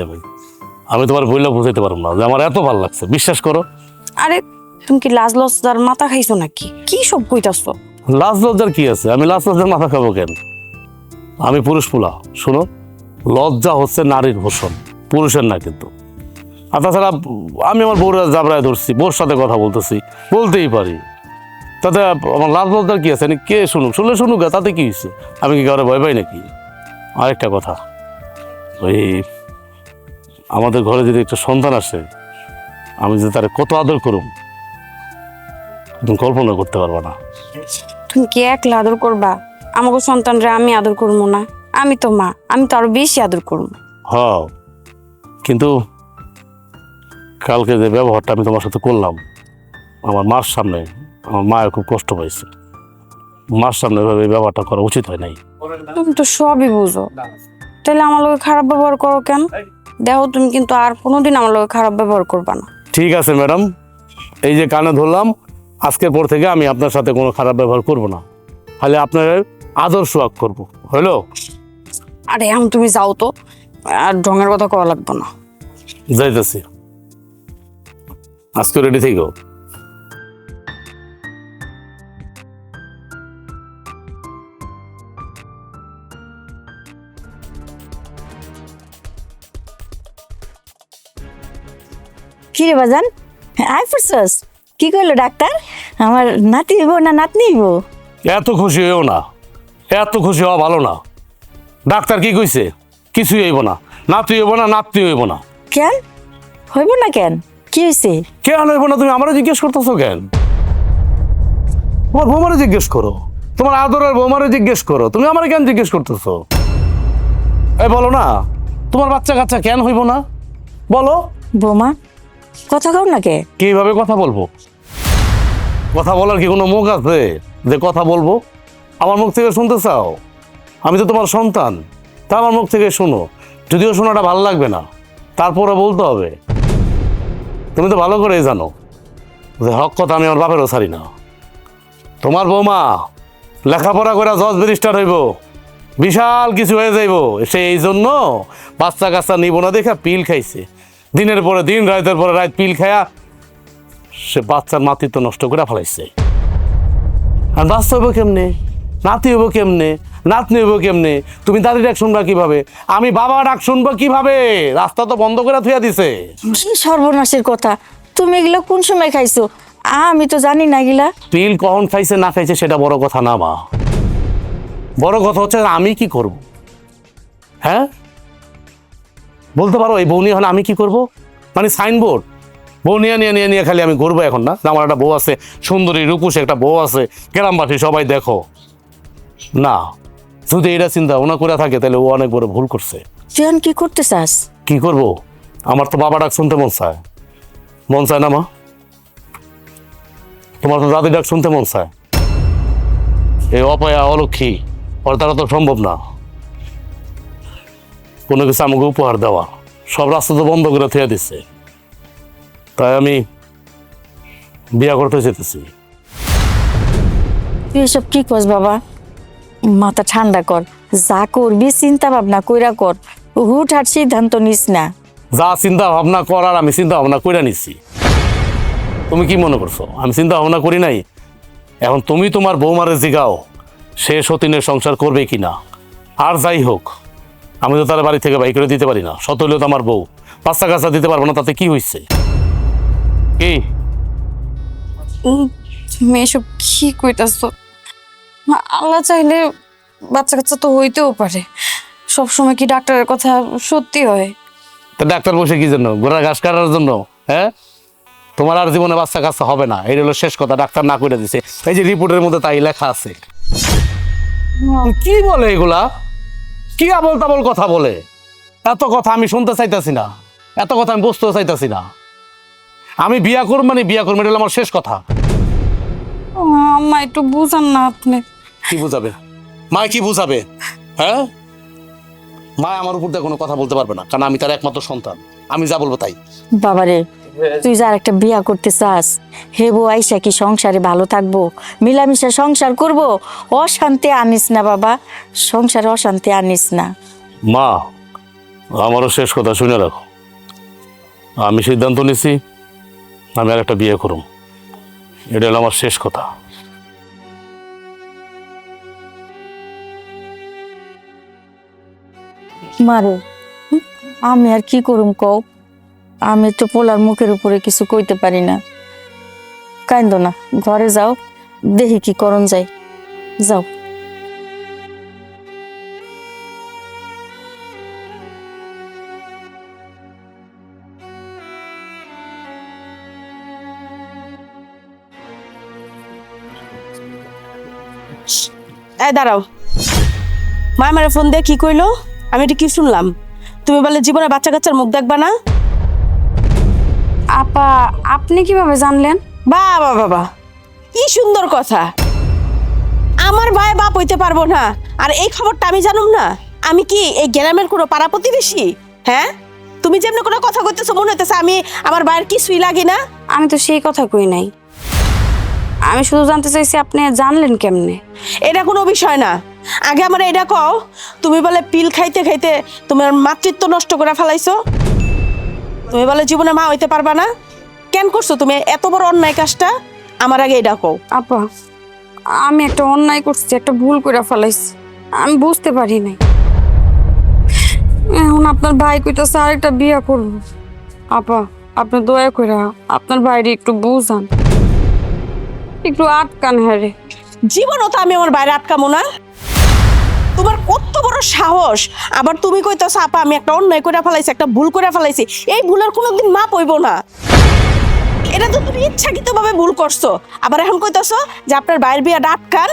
আমি তোমার বইলা বুঝাইতে পারবো না যে আমার এত ভালো লাগছে, বিশ্বাস করো। আরে তুমি কি লাজ লজ্জার মাথা খাইছো নাকি? কি সব কইতাছো? লাজ লজ্জার কি আছে? আমি লাজ লজ্জার মাথা খাবো কেন? আমি পুরুষ পোলা। শোনো, লজ্জা হচ্ছে নারীর ভূষণ, পুরুষের না কিন্তু। আর তাছাড়া আমি আমার বউরা জাবরায় ধরছি, বউর সাথে কথা বলতেছি, বলতেই পারি। তাতে আমার লাজ লজ্জার কি আছে? কে শুনুক, শুনলে শুনুক, তাতে কি হয়েছে? আমি কি কারো ভয় পাই নাকি? আরেকটা কথা, ওই আমাদের ঘরে যদি একটা সন্তান আসে, আমি যে তার কত আদর করুম তুমি কল্পনা করতে পারবা না। তুমি কি একলা আদর করবা? আমাকে সন্তানরা আমি আদর করবো না? আমি তো মা, আমি তো আরো বেশি আদর করবো। হ, কিন্তু কালকে যে ব্যবহারটা আমি তোমার সাথে করলাম, আমার মার সামনে আমার মায়ের খুব কষ্ট পাইছে। মার সামনে এভাবে ব্যবহারটা করা উচিত হয় নাই। তুমি তো সবই বুঝো, তাহলে আমার লোকে খারাপ ব্যবহার করো কেন? দেখো, তুমি কিন্তু আর কোনোদিন আমার লোকে খারাপ ব্যবহার করবা না। ঠিক আছে ম্যাডাম, এই যে কানে ধরলাম, আজকের পর থেকে আমি আপনার সাথে কোনো খারাপ ব্যবহার করব না, খালি আপনার আদর সোহাগ করবো, হইলো? আরে এখন তুমি যাও তো, আর ঢঙের কথা কওয়া লাগবে না। যাইতেছি, আজকে রেডি থেকো। কি রে বাজান, আয় পড়ছস? কি কইলো ডাক্তার? আমার নাতি হইব না নাতনি হইব? এত খুশি হইও না, এত খুশি হওয়া ভালো না। ডাক্তার কি কইছে? কিছুই হইব না, নাতি হইব না, নাতনি হইব না। কেন হইব না? কেন কি হয়েছে? কেন হইব না? তুমি আমারও জিজ্ঞেস করতেছো কেন? তোমার বৌমারে জিজ্ঞেস করো, তোমার আদরের বৌমারে জিজ্ঞেস করো, তুমি আমার কেন জিজ্ঞেস করতেছো? এই বলো না, তোমার বাচ্চা কাচ্চা কেন হইব না বলো? বৌমা কথা কও না কে? কিভাবে কথা বলবো? কথা বলার কি কোনো মুখ আছে যে কথা বলবো? আমার মুখ থেকে শুনতে চাও? আমি তো তোমার সন্তান, তা আমার মুখ থেকে শোনো। যদিও শোনাটা ভালো লাগবে না, তারপরে বলতে হবে। তুমি তো ভালো করেই জানো যে হক কথা আমি আমার বাপেরও ছাড়ি না। তোমার বৌমা লেখাপড়া করে জজ ব্যারিস্টার হইব, বিশাল কিছু হয়ে যাইব, সে এই জন্য বাচ্চা কাচ্চা নিব না দেখা পিল খাইছে। দিনের পরে দিন, রাতের পরে রাত পিল খায়া সে বাচ্চার মাতৃত্ব নষ্ট করে ফেলাইছে। আর বাচ্চা হইব কেমনে, নাতি হইব কেমনে, নাতনি হইব কেমনে? তুমি দাদি ডাক শুনবা কিভাবে? আমি বাবা ডাক শুনবো কিভাবে? রাস্তা তো বন্ধ করে থুয়া দিছে। কি সর্বনাশের কথা! তুমি এগুলো কোন সময় খাইছো? আমি তো জানি না গিলা। পিল কখন খাইছে না খাইছে সেটা বড় কথা না মা, বড় কথা হচ্ছে আমি কি করব। হ্যাঁ বলতে পারো এই বউ নিয়ে হলে আমি কি করব? মানে সাইনবোর্ড বউ নিয়ে নিয়ে নিয়ে নিয়ে খালি আমি ঘুরবো এখন না? আমার একটা বউ আছে, সুন্দরী রূপসী একটা বউ আছে, গ্রামবাসী সবাই দেখো না। যদি এটা চিন্তা ভাবনা করে থাকে তাহলে ও অনেক বড় ভুল করছে। তুই এখন কি করতে চাস? কি করব? আমার তো বাবা ডাক শুনতে মন চায় না মা? তোমার তো দাদি ডাক শুনতে মন চায়? এই অপয়া অলক্ষী ওর দ্বারা তো সম্ভব না কোনো কিছু আমাকে উপহার দেওয়া। সব রাস্তা তো বন্ধ করে থুয়ে দিচ্ছে, তাই আমি বিয়া করতে যেতেছি। তুই এসব কি করস বাবা? মাথা ঠান্ডা কর, যা করবি চিন্তা ভাবনা কইরা কর, হুটহাট সিদ্ধান্ত নিস না। যা চিন্তা ভাবনা করার আমি চিন্তা ভাবনা করে নিচ্ছি। তুমি কি মনে করছো আমি চিন্তা ভাবনা করি নাই? এখন তুমি তোমার বৌমারে জিগাও সে সতীনের সংসার করবে কি না। আর যাই হোক আমি তো তার বাড়ি থেকে বাই করে দিতে পারি না, শত হইলেও তো আমার বউ, বাচ্চা কাচ্চা দিতে পারবো না, তাতে কি হয়েছে? কি তুমি এসব কি কইতাছো? আল্লাহ চাইলে বাচ্চা কাচ্চা তো হইতেও পারে। সব সময় কি ডাক্তারের কথা সত্যি হয়? তা ডাক্তার বসে কি জন্য? ঘোড়া ঘাস কাটার জন্য? হ্যাঁ তোমার আর জীবনে বাচ্চা কাচ্চা হবে না, এই হলো শেষ কথা। ডাক্তার না করে দিছে, এই যে রিপোর্টের মধ্যে তাই লেখা আছে। কি বলে এগুলা? কি আবল তাবল কথা বলে? এত কথা আমি শুনতে চাইতাছি না, এত কথা আমি বুঝতেও চাইতাছি না। আমি বিয়া করব মানে বিয়া করবো, এটা হলো আমার শেষ কথা। আম্মা একটু বুঝান না আপনি। কি বুঝাবে মা? কি বুঝাবে? হ্যাঁ মা আমার উপর দিয়ে কোনো কথা বলতে পারবে না, কারণ আমি তার একমাত্র সন্তান। আমি যা বলবো তাই। বাবারে, তুই যার একটা বিয়া করতে চাস, হে বউ আইসা কি সংসারে ভালো থাকবো? মিলামিশা সংসার করব? অশান্তি আনিস না বাবা, সংসারে অশান্তি আনিস না। মা আমারও শেষ কথা শুনে রাখো, আমি সিদ্ধান্ত নিছি আমি আর একটা বিয়ে করব, এটা হলো আমার শেষ কথা। মারে, আমি আর কি করুম কও? আমি তো পোলার মুখের উপরে কিছু কইতে পারি না। কাইন্দ না, ঘরে যাও, দেখি কি করণ যায়। যাও। এই দাঁড়াও, মা আমার ফোন দিয়ে কি কইলো? আমি এটা কি শুনলাম? তুমি বলে জীবনে বাচ্চা কাচ্চার মুখ দেখবা না? আপা আপনি কিভাবে জানলেন? বাবা বাবা, কি সুন্দর কথা! আমার ভাই বাপ হইতে পারবো না আর এই খবরটা আমি জানুম না? আমি কি এই গ্রামের কোনো পাড়া প্রতিবেশী? হ্যাঁ, তুমি যেমন কোনো কথা কইতেছো মনে হইতেছে আমি আমার ভাইয়ের কিছুই লাগি না। আমি তো সেই কথা কই নাই, আমি শুধু জানতে চাইছি আপনি জানলেন কেমনে? এটা কোনো বিষয় না, আগে আমার এটা কও, তুমি বলে পিল খাইতে খাইতে তোমার মাতৃত্ব নষ্ট করে ফেলাইছো। তুমি বলে জীবনে মা হইতে পারবা না, কেন করছো তুমি এত বড় অন্যায় কাজটা? আমার আগে এটা কও। আপা আমি একটা অন্যায় করছি, একটা ভুল করে ফেলাইছি, আমি বুঝতে পারি নাই। এখন আপনার ভাই কইতাছে আরেকটা বিয়ে করব। আপা আপনি দয়া করে আপনার ভাইরে একটু বুঝান, একটু আটকান। হ্যাঁ রে, জীবনও তো আমি আমার বাইরে আটকামো না। তোমার কত বড় সাহস! আবার তুমি কইতাছো আপা আমি একটা অন্যায় করে ফেলাইছি, একটা ভুল করে ফেলাইছি। এই ভুলের কোনোদিন মাপ হইব না। এটা তো তুমি ইচ্ছাকৃতভাবে ভুল করছো। আবার এখন কইতাছো যে আপনার বাইরের বিয়াটা আটকান।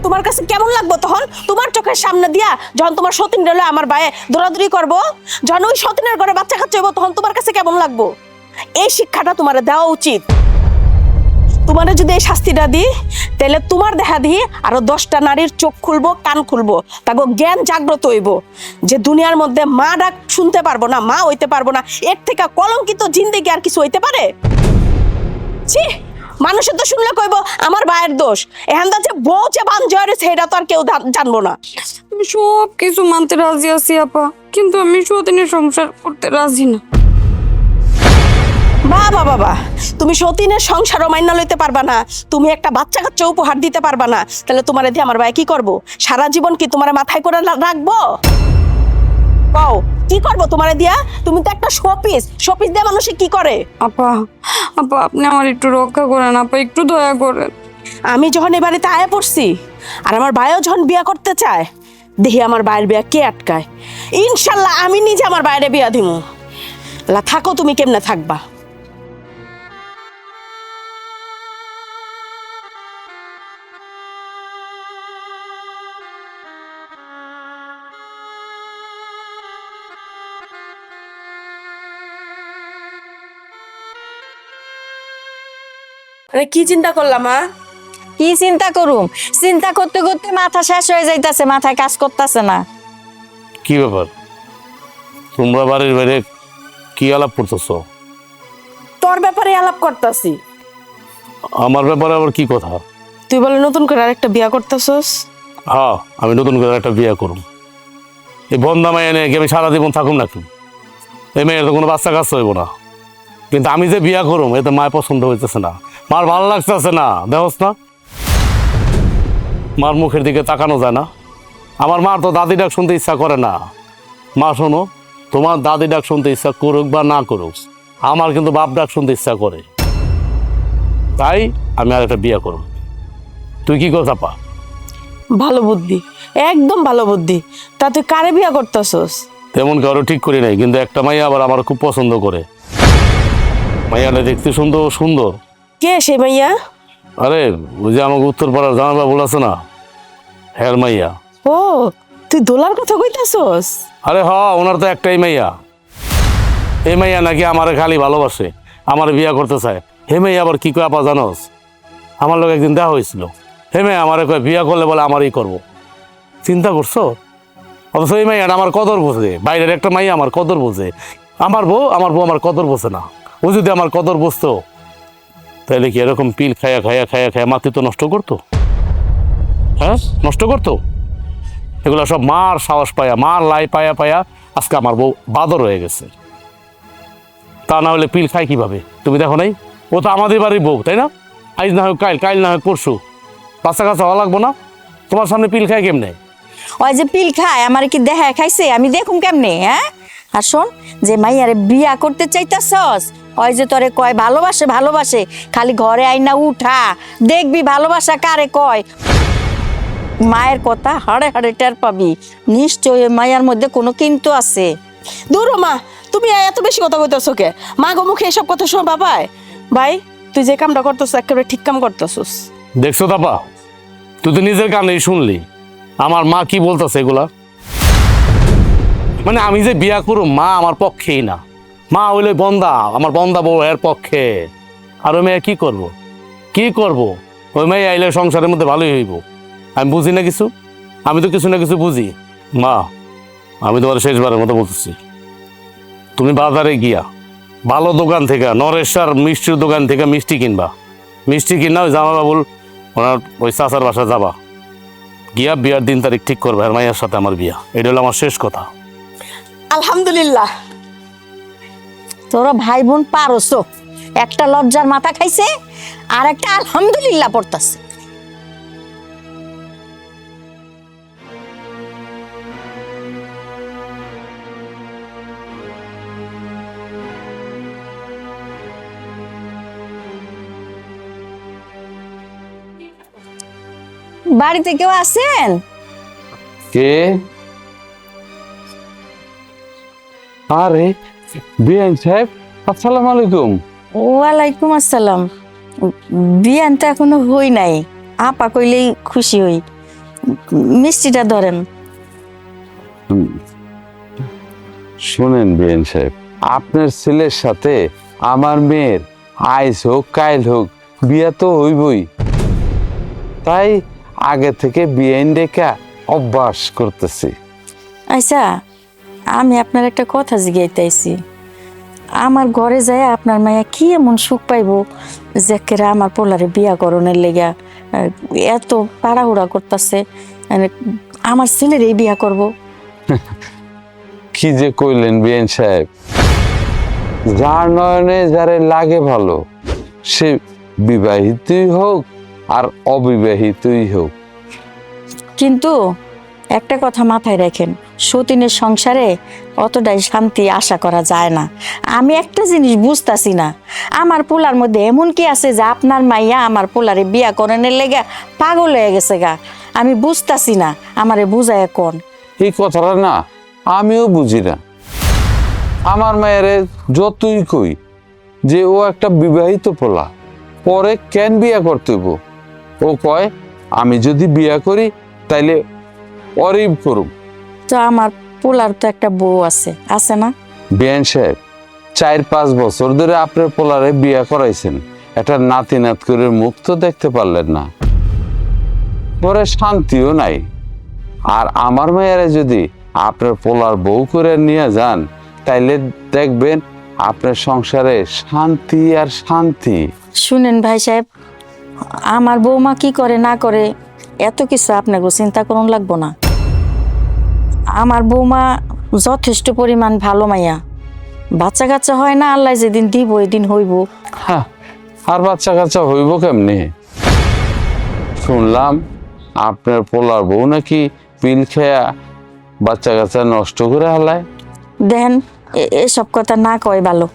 তোমার কাছে কেমন লাগবো তখন? তোমার চোখের সামনে দিয়া যখন তোমার সতীন রইলে আমার ভাইয়ে দৌড়াদৌড়ি করবো, যখন ওই সতীনের ঘরে বাচ্চা কাচ্চা হইব, তখন তোমার কাছে কেমন লাগবো? এই শিক্ষাটা তোমার দেওয়া উচিত। তোমার যদি এই শাস্তিটা দিই, তাহলে তোমার দেখা দিয়ে আরো 10টা নারীর চোখ খুলবো, কান খুলবো, তাকে জ্ঞান জাগ্রত হইব যে দুনিয়ার মধ্যে মা ডাক শুনতে পারবো না, মা হইতে পারবো না, এর থেকে কলঙ্কিত জিন্দেগি আর কিছু হইতে পারে? ছি, মানুষের তো শুনলে কইব আমার ভাইয়ের দোষ। এখান যে বউ যে বান জয়ের সেটা তো আর কেউ জানবো না। আমি সব কিছু মানতে রাজি আছি আপা, কিন্তু আমি সতীনের সংসার করতে রাজি না। বাবা বাবা, তুমি সতীনের সংসারও মাইনা লইতে পারবা না, তুমি একটা বাচ্চা কাচ্চা উপহার দিতে পারবা না, তাহলে তোমার দিয়ে আমার ভাই কি করবো? সারা জীবন কি তোমার মাথায় করে রাখবো? কও কি করবো তোমারে দিয়া? তুমি তো একটা শোপিস দিয়ে মানুষে কি করে? আপা আপা আপনি আমার একটু রক্ষা করেন আপা, একটু দয়া করেন। আমি যখন এ বাড়িতে আয়া পড়ছি আর আমার ভাইও যখন বিয়া করতে চায়, দেখি আমার ভাইয়ের বিয়া কে আটকায়। ইনশাল্লাহ আমি নিজে আমার বাইরে বিয়া দিমু। লা থাকো, তুমি কেমনে থাকবা? কি চিন্তা করলাম মা? কি চিন্তা করুম? চিন্তা করতে করতে মাথা শেষ হয়ে যাইতাছে, মাথায় কাজ করতেছে না। কি ব্যাপার, তোমরা বাড়ির বাইরে কি আলাপ করতেছো? তোর ব্যাপারে আলাপ করতাছি। আমার ব্যাপারে আবার কি কথা? তুই বলে নতুন করে আরেকটা বিয়া করতেছস? হ্যাঁ, আমি নতুন করে একটা বিয়ে করুম। এই বন্ধা মাইয়া নিয়ে কি আমি সারা জীবন থাকুম নাকি? এই মেয়ের তো কোনো বাচ্চা কাজ হইব না। কিন্তু আমি যে বিয়া করুম এতে মায়ের পছন্দ হইতেছে না, মার ভালো লাগতেছে না। দেখোস না, মার মুখের দিকে তাকানো যায় না। আমার মার তো দাদি ডাক শুনতে ইচ্ছা করে না। মা শোনো, তোমার দাদি ডাক শুনতে ইচ্ছা করুক বা না করুক, আমার কিন্তু বাপ ডাক শুনতে ইচ্ছা করে। তাই আমি আর একটা বিয়ে করুম। তুই কি কর চাপা? ভালো বুদ্ধি, একদম ভালো বুদ্ধি। তা তুই কারে বিয়া করতেছস? তেমন কারো ঠিক করি নাই, কিন্তু একটা মাইয়া আবার আমার খুব পছন্দ করে। মাইয়াটা দেখতে সুন্দর সুন্দর। কে সে মাইয়া? আরে ওই যে আমাকে উত্তরপাড়ার জামাইবাবু আছে না, হ্যার মাইয়া। ও, তুই দোলার কথা কইতাছস? আরে হ, ওনার তো একটাই মাইয়া। এই মাইয়া নাকি আমারে খালি ভালোবাসে, আমার বিয়া করতে চায়। হে মাইয়া আবার কি কয় আপা জানোস? আমার লোক একদিন দেখা হয়েছিল। হে মাইয়া আমারে কয় বিয়া করলে বলে আমারই করব। চিন্তা করছো? অথচ এই মাইয়াটা আমার কদর বোঝে। বাইরের একটা মাইয়া আমার কদর বোঝে। আমার বউ আমার কদর বোঝে না। ও যদি আমার কদর বুঝতো তাহলে কি এরকম পিল খায়া খায়া খায়া খায়া মাটি তো নষ্ট করতো? হ্যাঁ, নষ্ট করতো। এগুলো সব মার সাহস পায়া, মার লাই পায়া পায়া আজকে আমার বউ বাদর হয়ে গেছে। তা না হলে পিল খায় কিভাবে? তুমি দেখো নাই? ও তো আমাদের বাড়ির বউ, তাই না? আজ না হোক কাইল, কাইল না হোক পরশু, বাচ্চা কাছে হওয়া লাগবো না? তোমার সামনে পিল খায় কেমনে? ওই যে পিল খায়, আমার কি দেখা খাইছে? আমি দেখুম কেমনে? হ্যাঁ, আর শোন, যে মাইয়ারে বিয়া করতে চাইতাছস, ওই যে তোরে কয় ভালোবাসে ভালোবাসে, খালি ঘরে আইনা উঠা দেখবি ভালোবাসা কারে কয়। মায়ের কথা হাড়ে হাড়ে টের পাবি। নিশ্চয় মায়ের মধ্যে কোনো কিন্তু আছে। দূর হ মা, তুমি এত বেশি কথা কইতাছো কে? মা গো মুখে এসব কথা শোনা বাবাই। ভাই, তুই যে কামটা করতেছ একেবারে ঠিক কাম করতেছস। দেখছো তাপা, তুই তো নিজের কানেই শুনলি আমার মা কি বলতেছে এগুলা। মানে আমি যে বিয়া করু, মা আমার পক্ষেই না। মা হইলে বন্দা, আমার বন্দা বউ এর পক্ষে। আর ওই মেয়ে কি করব? কি করব? ওই মেয়ে আইলে সংসারের মধ্যে ভালোই হইব। আমি বুঝি না কিছু, আমি তো কিছু না কিছু বুঝি। মা, আমি তোমার শেষবারের মতো বলতেছি, তুমি বাজারে গিয়া ভালো দোকান থেকে, নরেশ্বর মিষ্টির দোকান থেকে মিষ্টি কিনবা। মিষ্টি কিনা ওই জামাইবাবুর ওনার ওই চাচার বাসা যাবা, গিয়া বিয়ার দিন তারিখ ঠিক করবে। আর মাইয়ার সাথে আমার বিয়া, এটা হলো আমার শেষ কথা। আলহামদুলিল্লাহ। তোরা ভাই বোন পারছো, একটা লজ্জার মাথা খাইছে আর একটা আলহামদুলিল্লাহ পড়তাছে। বাড়িতে কেউ আছেন? কে? আরে বিআইন সাহেব, আসসালামু আলাইকুম। ওয়ালাইকুম আসসালাম। বিয়ান তো এখনো হই নাই, আপা কইলেই খুশি হই। মিষ্টিটা ধরেন। শোনেন বিআইন সাহেব, আপনার ছেলের সাথে আমার মেয়ের আইস হোক কাইল হোক বিয়া তো হইবই। তাই আগে থেকে বিআইন ডেকা অভ্যাস করতেছি। আচ্ছা, আমি আপনার একটা কথা জিজ্ঞাইতেছি। আমার ঘরে যায় আপনার মায়া কি এমন সুখ পাইব যে কেরা আমার পোলারে বিয়া করণের লেগা এত তাড়াহুড়া করতেছে? আমার ছেলের এই বিয়া করব। কি যে কইলেন বিআইন সাহেব, যার নয়নে যারে লাগে ভালো সে বিবাহিতই হোক আর অবিবাহিতই হোক। কিন্তু একটা কথা মাথায় রাখেন, সতীনের সংসারে অতটাই শান্তি আশা করা যায় না। আমি একটা জিনিস বুঝতাছি না, আমার পোলার মধ্যে এমন কি আছে যে আপনার মাইয়া আমার পোলারে বিয়া করানোর লেগে পাগল হয়ে গেছে গা। আমি বুঝতাছি না, আমারে বুঝায় কোন। এই কথাটা না আমিও বুঝি না। আমার মায়েরে যতই কই যে ও একটা বিবাহিত পোলা, পরে কেন বিয়া করতে হইব? ও কয় আমি যদি বিয়া করি তাইলে অরিব করুম। তো আমার পোলার তো একটা বউ আছে, আছে না? বিয়ান সাহেব, 4-5 বছর ধরে আপনার পোলারে বিয়া করাইছেন, একটা নাতি নাত করে মুখ তো দেখতে পারলেন না, পরে শান্তিও নাই। আর আমার মেয়েরা যদি আপনার পোলার বউ করে নিয়ে যান, তাইলে দেখবেন আপনার সংসারে শান্তি আর শান্তি। শুনেন ভাই সাহেব, আমার বৌমা কি করে না করে এত কিছু আপনাকে চিন্তা করুন লাগবো না। আমার বৌমা যথেষ্ট পরিমাণ ভালো মাইয়া, বাচ্চা কাচ্চা হয় না, আল্লাহ যেদিন দিব ওই দিন হইব। হ্যাঁ, আর বাচ্চা কাচ্চা হইব কেমনি? শুনলাম আপনার পোলার বউ নাকি পিল খেয়া বাচ্চা কাচ্চা নষ্ট করে হালায়। দেখেন এসব কথা না কয় ভালো,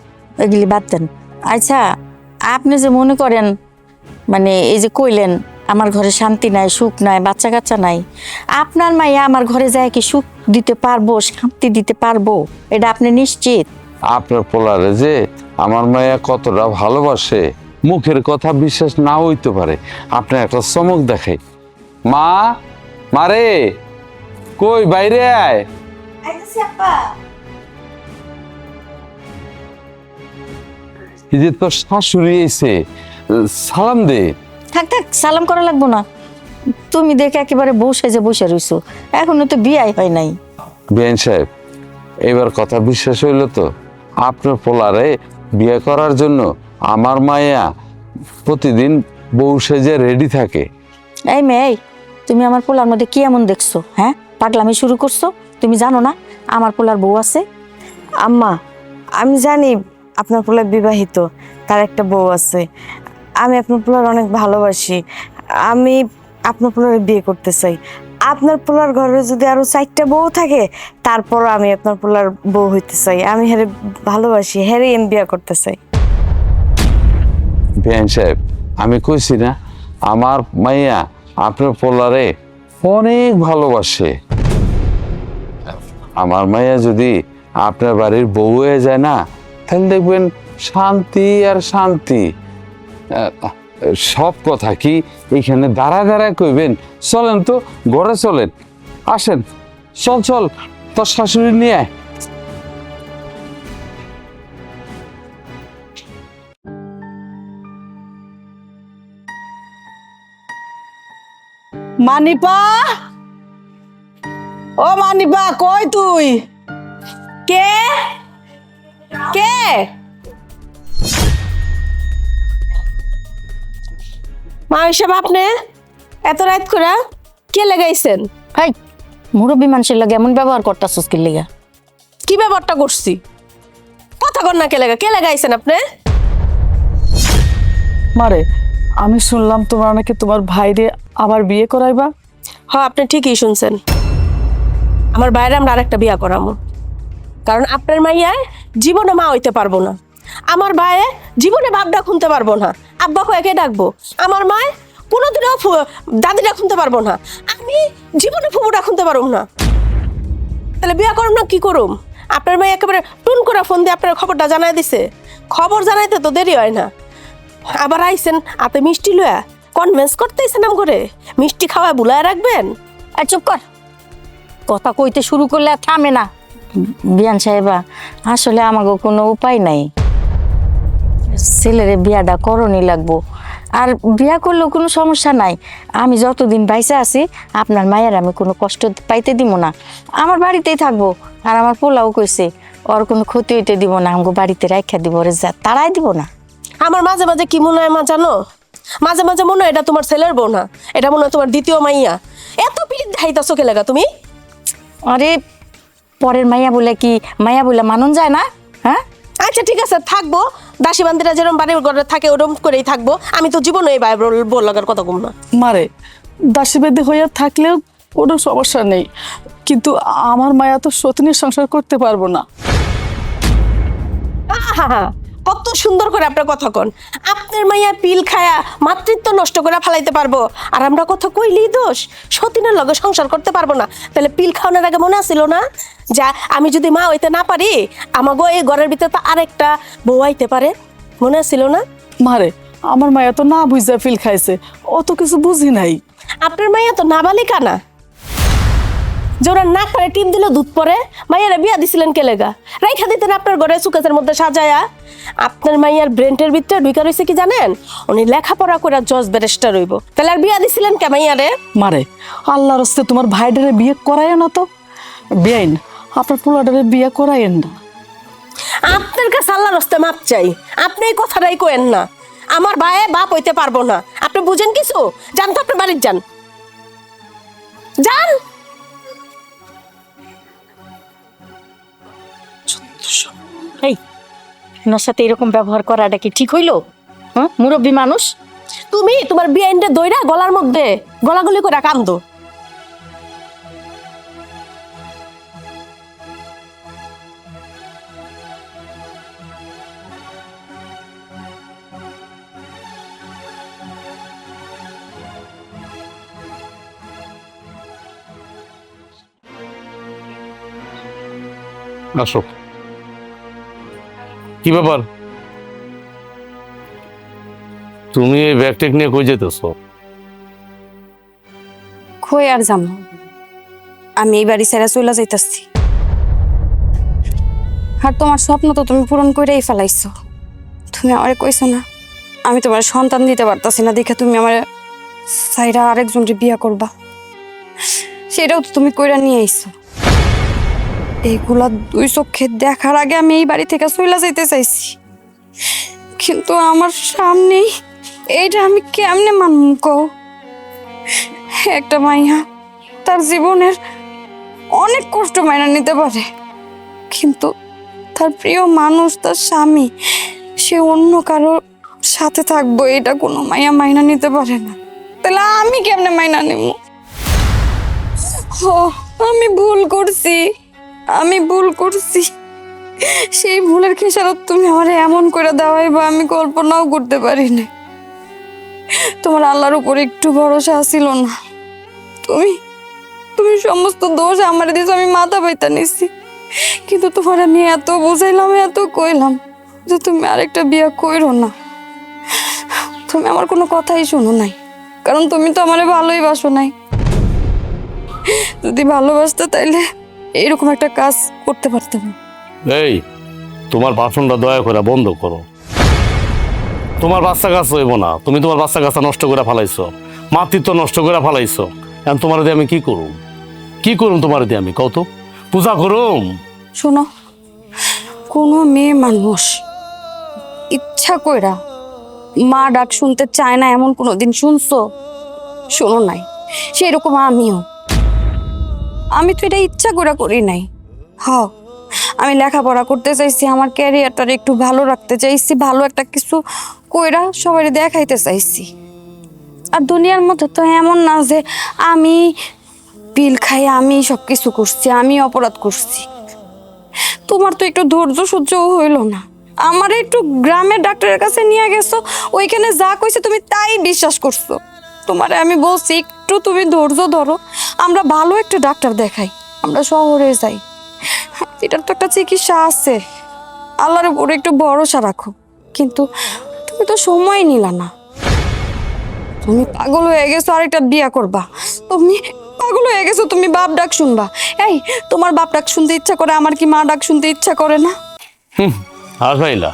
এগুলি বাদ দেন। আচ্ছা, আপনি যে মনে করেন মানে এই যে কইলেন আমার ঘরে শান্তি নাই, সুখ নাই, বাচ্চা কাচ্চা নাই, আপনার মাইয়া আমার ঘরে যায় কি সুখ দিতে পারবো, শান্তি দিতে পারবো? এটা আপনি নিশ্চিত? আপনার পোলারে যে আমার মায়া কতটা ভালোবাসে, মুখের কথা বিশ্বাস না হইতে পারে। আপনার একটা চমক দেখাই। মা, মারে, কই বাইরে আয়। এই যে তোর শাশুড়ি এসে, সালাম দে। থাক থাক, সালাম করা লাগবো না। তুমি দেখে একেবারে বউ সেজে বসে রইছো, এখনো তো বিয়াই হয় নাই। বিয়ান সাহেব, এবার কথা বিশ্বাস হইল তো? আপনার পোলারে বিয়ে করার জন্য আমার মায়া প্রতিদিন বউ সেজে রেডি থাকে। এই মেয়ে, তুমি আমার পোলার মধ্যে কি এমন দেখছো? হ্যাঁ, পাগলামি শুরু করছো? তুমি জানো না আমার পোলার বউ আছে? আম্মা, আমি জানি আপনার পোলা বিবাহিত, তার একটা বউ আছে। আমি আপনার পোলার অনেক ভালোবাসি। আমি আপনার পোলার বিয়ে করতে চাই। আপনার পোলার ঘরে যদি আরো 4টা বউ থাকে, তারপরও আমি আপনার পোলার বউ হইতে চাই। আমি হেরে ভালোবাসি, হেরে আমি বিয়ে করতে চাই। বিয়ান সাহেব, আমি কইছি না আমার মাইয়া আপনার পোলারে অনেক ভালোবাসে। আমার মাইয়া যদি আপনার বাড়ির বউ হয়ে যায় না, তাহলে দেখবেন শান্তি আর শান্তি। সব কথা কি এখানে দাঁড়ায় দাঁড়ায় কইবেন? চলেন তো ঘরে চলেন, আসেন, চল চল, তোর শাশুড়ি নিয়ে আয়। মানিপা, ও মানিপা, কই তুই? কে কে? মা হিসাব আপনি এত রাত করে কে লাগাইছেন? হাই, মুরব্বী মানুষের লাগে এমন ব্যবহার করতেছস কি লিগা? কি ব্যাপারটা করছি? কথা কর না, কে লাগাইছেন আপনি? মারে, আমি শুনলাম তোমার নাকি তোমার ভাইরে আবার বিয়ে করাইবা। হ্যাঁ, আপনি ঠিকই শুনছেন। আমার বাইরে আমরা আরেকটা বিয়া করামো, কারণ আপনার মাইয়ায় জীবনে মা হইতে পারবো না। আমার ভাইয়ে জীবনে বাপডা খুনতে পারবো না। আব্বা কয়েকে ডাকবো। আমার মায় কোনোদিনও দাদিটা খুনতে পারবো না। আমি জীবনে ফুবুটা খুনতে পারবো না। তাহলে বিয়া করুম না কি করুম? আপনার মেয়ে একেবারে টুন করে ফোন দিয়ে আপনার খবরটা জানাই দিছে। খবর জানাইতে তো দেরি হয় না। আবার আইসেন আপনি মিষ্টি লয়া কনভেন্স করতেইছেন নাম করে মিষ্টি খাওয়া বুলায় রাখবেন। আর চুপ কর, কথা কইতে শুরু করলে আর থামে না। বিয়ান সাহেবা, আসলে আমাকে কোনো উপায় নাই, ছেলেরে বিয়াটা করণই লাগবো। আর বিয়া করলেও কোনো সমস্যা নাই, আমি যতদিন বাইসা আছি আপনার মায়ের আমি কোনো কষ্ট পাইতে দিব না, আমার বাড়িতেই থাকবো। আর আমার পোলাও কইছে ওর কোনো ক্ষতি হইতে দিব না, আমাকে বাড়িতে রাখা দিব, ওরে তারাই দিব না। আমার মাঝে মাঝে কি মনে হয় মা জানো? মাঝে মাঝে মনে হয় এটা তোমার ছেলের বউ না, এটা মনে হয় তোমার দ্বিতীয় মাইয়া। এত পিড়িত দেখাইতাছো কে লাগা তুমি? আরে পরের মাইয়া বলে কি মাইয়া বলে মানন যায় না? হ্যাঁ, আচ্ছা ঠিক আছে, থাকবো। দাসী বান্দিরা যেরকম বাড়ির ঘরে থাকে ওরকম করেই থাকবো। আমি তো জীবনে এই বউ লাগার কথা কম না। মারে, দাসী বেদে হইয়া থাকলেও কোনো সমস্যা নেই, কিন্তু আমার মায়া তো সতীনের সংসার করতে পারবো না। আহা, কত সুন্দর করে আপনার কথা কন। আপনার মাইয়া পিল খায়া মাতৃত্ব নষ্ট করে ফেলাইতে পারবো, আর আমরা কথা কইলেই দোষ, সতীনের লগে সংসার করতে পারবো না। তাহলে পিল খাওয়ানোর আগে মনে আছিল না যা আমি যদি মা হইতে না পারি, আমাগো এই ঘরের ভিতরে তো আরেকটা বউ আইতে পারে, মনে আছিল না? মারে, আমার মায়া তো না বুঝা ফিল খাইছে, অত কিছু বুঝি নাই। আপনার মাইয়া তো নাবালিকা না, যে ওরা নাক পারে টিপ দিলে দুধ পরে। মাইয়ারা বিয়া দিছিলেন কেলেগা? রাইখা দিতেন আপনার ঘরে সুকেসের মধ্যে সাজায়া। আপনার মাইয়ার ব্রেন্টের ভিতরে ঢুকা রয়েছে কি জানেন? উনি লেখাপড়া করে জজ ব্যারিস্টার হইব। তাহলে আর বিয়া দিছিলেন কে মাইয়ারে? মারে, আল্লাহর হস্তে তোমার ভাইডারে বিয়ে করায় না তো। বেআইন, আপনার পোলাডারে বিয়ে করায়েন না। আপনার কাছে আল্লাহর হস্তে মাপ চাই, আপনি এই কথাটাই কইেন না। আমার ভাইয়ে বাপ হইতে পারবো না, আপনি বুঝেন কিছু? যান তো, আপনার বাড়ির যান, যান। এই, ওনার সাথে এরকম ব্যবহার করাটা কি ঠিক হইলো? হ্যাঁ, মুরব্বী মানুষ। তুমি তোমার বিয়াইনটা দইরা গলার মধ্যে গলাগলি করে কান্দো। আসো। কি ব্যাপার, তুমি এই ব্যাগটেক নিয়ে কই যেতেছো? কই আর যাম, আমি এই বাড়ি ছেড়ে চলে যাইতাছি। আর তোমার স্বপ্ন তো তুমি পূরণ করেই ফেলাইছো। তুমি আমারে কইছো না আমি তোমার সন্তান দিতে পারতাছি না দেখে তুমি আমার সাইরা আরেকজনকে বিয়া করবা, সেটাও তো তুমি কইরা নিয়ে আইছো। এইগুলা দুই চোখে দেখার আগে আমি এই বাড়ি থেকে চলে যাইতে চাইছি, কিন্তু আমার সামনেই এইটা আমি কেমনে মানব কও? একটা মাইয়া তার জীবনের অনেক কষ্ট মাইনা নিতে পারে, কিন্তু তার প্রিয় মানুষ, তার স্বামী, সে অন্য কারোর সাথে থাকবো এটা কোনো মাইয়া মাইনা নিতে পারে না। তাহলে আমি কেমনে মাইনা নেব? আমি ভুল করছি, আমি ভুল করছি। সেই ভুলের খেসারত তুমি আমার এমন করে দেওয়াই বা আমি কল্পনাও করতে পারি না। তোমার আল্লাহর উপর একটু ভরসা ছিল না? তুমি তুমি সমস্ত দোষ আমার দিয়েছো, আমি মাথা পাইতা নিছি। কিন্তু তোমার আমি এত বুঝাইলাম, এত কইলাম যে তুমি আরেকটা বিয়ে কইরো না। তুমি আমার কোনো কথাই শোনো নাই, কারণ তুমি তো আমারে ভালোই বাসো নাই। যদি ভালোবাসতে তাইলে এরকম একটা কাজ করতে পারতাম। এই, তোমার ভাষণটা দয়া করে বন্ধ করো। তোমার বাচ্চা কাছে হইব না, তুমি তোমার বাচ্চা কাছে নষ্ট করে ফেলাইছো, মাতৃত্ব নষ্ট করে ফেলাইছো। এখন তোমার দিয়ে আমি কি করুম? কি করুম তোমার দিয়ে আমি? কত পূজা করুম? শোনো, কোনো মেয়ে মানুষ ইচ্ছা কইরা মা ডাক শুনতে চায় না এমন কোনোদিন শুনছো? শোনো নাই, সেরকম আমিও। আমি তো এটা ইচ্ছা করে করি নাই। আমি লেখাপড়া করতে চাইছি, আমার ক্যারিয়ারটা একটু ভালো রাখতে চাইছি, ভালো একটা কিছু কইরা সবাই দেখাইতে চাইছি। আর দুনিয়ার মধ্যে তো এমন না যে আমি পিল খাই আমি সব কিছু করছি, আমি অপরাধ করছি। তোমার তো একটু ধৈর্য সহ্য হইল না। আমার একটু গ্রামের ডাক্তারের কাছে নিয়ে গেছো, ওইখানে যা কইছে তুমি তাই বিশ্বাস করছো। তোমারে আমি বলছি একটু তুমি ধৈর্য ধরো, আমরা ভালো একটা ডাক্তার দেখাই, আমরা শহরে যাই, এটার তো একটা চিকিৎসা আছে। আল্লাহর উপরে একটু ভরসা রাখো। কিন্তু তুমি তো সময় নিলা না, তুমি পাগল হয়ে গেছো আরেকটা বিয়া করবা। তুমি পাগল হয়ে গেছো, তুমি বাপ ডাক শুনবা। এই, তোমার বাপ ডাক শুনতে ইচ্ছা করে, আমার কি মা ডাক শুনতে ইচ্ছা করে না? আর ভাইলা,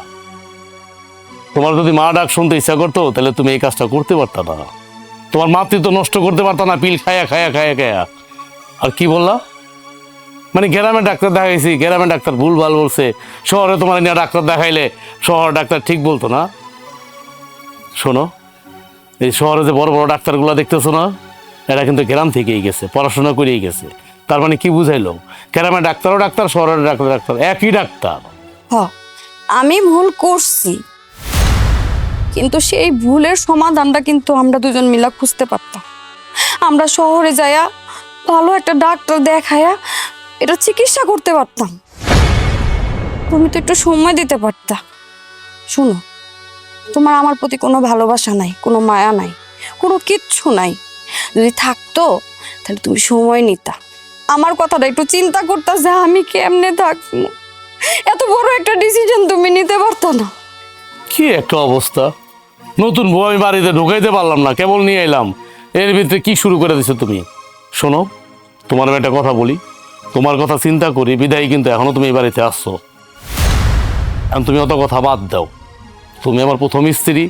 তোমার যদি মা ডাক শুনতে ইচ্ছা করতো তাহলে তুমি এই কাজটা করতে পারতা না, তোমার মাতৃত্ব নষ্ট করতে পারতা না পিল খায়া খায়া খায়া খায়া। আর কি বললা? মানে গ্রামের ডাক্তার দেখাইছি, গ্রামের ডাক্তার ভুল ভাল বলছে, শহরে তোমার নিয়ে ডাক্তার দেখাইলে শহর ডাক্তার ঠিক বলতো না? শোনো, এই শহরে যে বড় বড় ডাক্তারগুলো দেখতেছো না, এরা কিন্তু গ্রাম থেকেই গেছে, পড়াশোনা করেই গেছে। তার মানে কি বুঝাইলো? গ্রামের ডাক্তারও ডাক্তার, শহরের ডাক্তার ডাক্তার, একই ডাক্তার। আমি ভুল করছি, কিন্তু সেই ভুলের সমাধানটা কিন্তু আমরা দুজন মিলা খুঁজতে পারতাম। আমরা শহরে যাইয়া ভালো একটা ডাক্তার দেখায়া এটা চিকিৎসা করতে পারতাম। তুমি তো একটু সময় দিতে পারতা। শোনো, তোমার আমার প্রতি কোনো ভালোবাসা নাই, কোনো মায়া নাই, কোনো কিচ্ছু নাই। যদি থাকতো তাহলে তুমি সময় নিতা, আমার কথাটা একটু চিন্তা করতা যে আমি কেমনে থাকবো। এত বড় একটা ডিসিশন তুমি নিতে পারতা না? কি একটা অবস্থা! নতুন বউ আমি বাড়িতে ঢুকাইতে পারলাম না, কেবল নিয়ে এলাম, এর ভিতরে কি শুরু করে দিছো তুমি? শোনো, তোমার আমি একটা কথা বলি, তোমার কথা চিন্তা করি বিদায় কিন্তু এখনো তুমি এই বাড়িতে আসছো। এখন তুমি অত কথা বাদ দাও। তুমি আমার প্রথম স্ত্রী,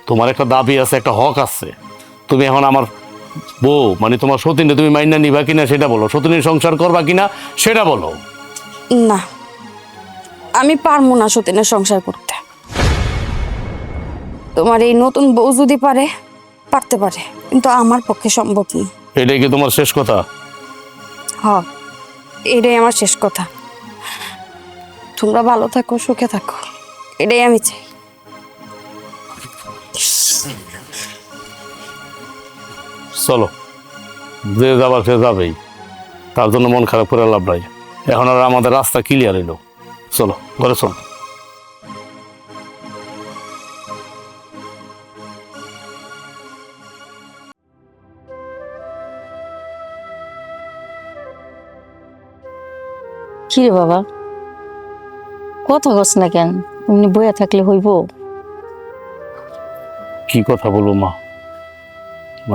তোমার একটা দাবি আছে, একটা হক আছে। তুমি এখন আমার বউ, মানে তোমার সতীনে তুমি মাইনা নিবা কিনা সেটা বলো, সতীনের সংসার করবা কিনা সেটা বলো। না, আমি পারবো না সতীনের সংসার করতে। তোমার এই নতুন বউ যদি পারতে পারে, কিন্তু আমার পক্ষে সম্ভব না। এটাই কি তোমার শেষ কথা? হ্যাঁ, এটাই আমার শেষ কথা। তোমরা ভালো থাকো, সুখে থাকো, এটাই আমি চাই। চলো, যে যাবার সে যাবেই, তার জন্য মন খারাপ করে লাভ নাই। এখন আর আমাদের রাস্তা ক্লিয়ার এলো, চলো ঘরে চলো। কি রে বাবা, কথা কস না কেন? এমনি বইয়া থাকলে হইব? কি কথা বলবো মা,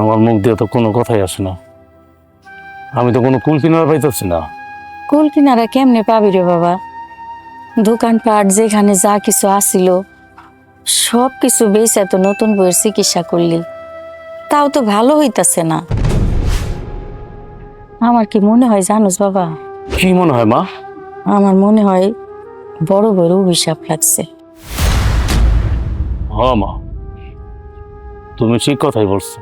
আমার মুখ দিয়ে তো কোনো কথাই আসে না। আমি তো কোনো কুল কিনারা পাইতেছি না। কুল কিনারা কেমনে পাবি রে বাবা? দোকানপাট যেখানে যা কিছু আসিল সব কিছু বেচে তো নতুন বইয়ের চিকিৎসা করলি, তাও তো ভালো হইতাছে না। আমার কি মনে হয় জানোস বাবা? কি মনে হয় মা? আমার মনে হয় বড় বড় অভিশাপ লাগছে। হ্যাঁ মা, তুমি ঠিক কথাই বলছো।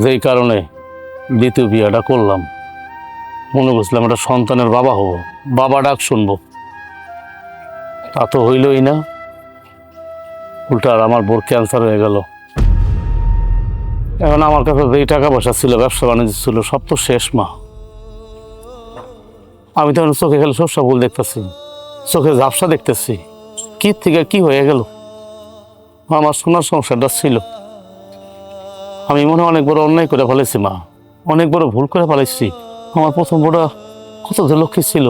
যেই কারণে দ্বিতীয় বিয়েটা করলাম, মনে করছিলাম একটা সন্তানের বাবা হব, বাবা ডাক শুনবো, তা তো হইলই না। উল্টা আর আমার বোর ক্যান্সার হয়ে গেল। এখন আমার কাছে যেই টাকা পয়সা ছিল, ব্যবসা বাণিজ্য ছিল, সব তো শেষ মা। আমি তো এখন চোখে খেলে সবসা ভুল দেখতেছি, চোখে ঝাপসা দেখতেছি। কি থেকে কি হয়ে গেল? আমার সোনার সংসারটা ছিল, আমি মনে হয় অনেক বড় অন্যায় করে ফেলেছি মা, অনেক বড় ভুল করে ফেলেছি। আমার প্রথম বড় কত যে লক্ষ্মী ছিল,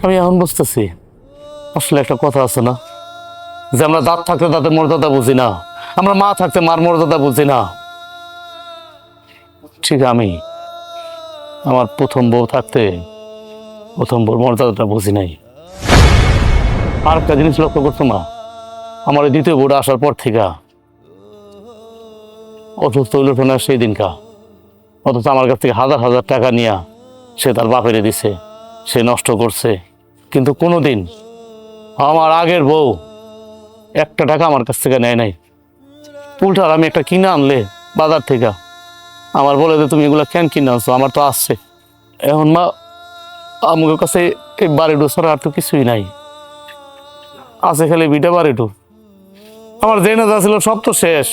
আমি এখন বুঝতেছি আসলে একটা কথা আছে না, যে আমরা দাঁত থাকতে দাঁতের মর্যাদা বুঝি না, আমরা মা থাকতে মার মর্যাদা বুঝি না। ঠিক আমি আমার প্রথম বউ থাকতে প্রথম বউর মর্যাদাটা বুঝি নাই। আর একটা জিনিস লক্ষ্য করতো মা, আমার ওই দ্বিতীয় বউটা আসার পর থেকে অসুস্থ হইল না সেই দিনকা, অথচ আমার কাছ থেকে হাজার হাজার টাকা নিয়ে সে তার বাপেরে দিছে, সে নষ্ট করছে। কিন্তু কোনোদিন আমার আগের বউ একটা টাকা আমার কাছ থেকে নেয় নাই। উল্টা আমি একটা কিনে আনলে বাজার থেকে, আমার বলে যে তুমি এগুলো কেন কিনে আনছো, আমার তো আসছে। এখন মা আমার কাছে এই বাড়িটু ছাড়া আর তো কিছুই নাই, আছে খালি বিটা বাড়িটু। আমার যে না যা ছিল সব তো শেষ।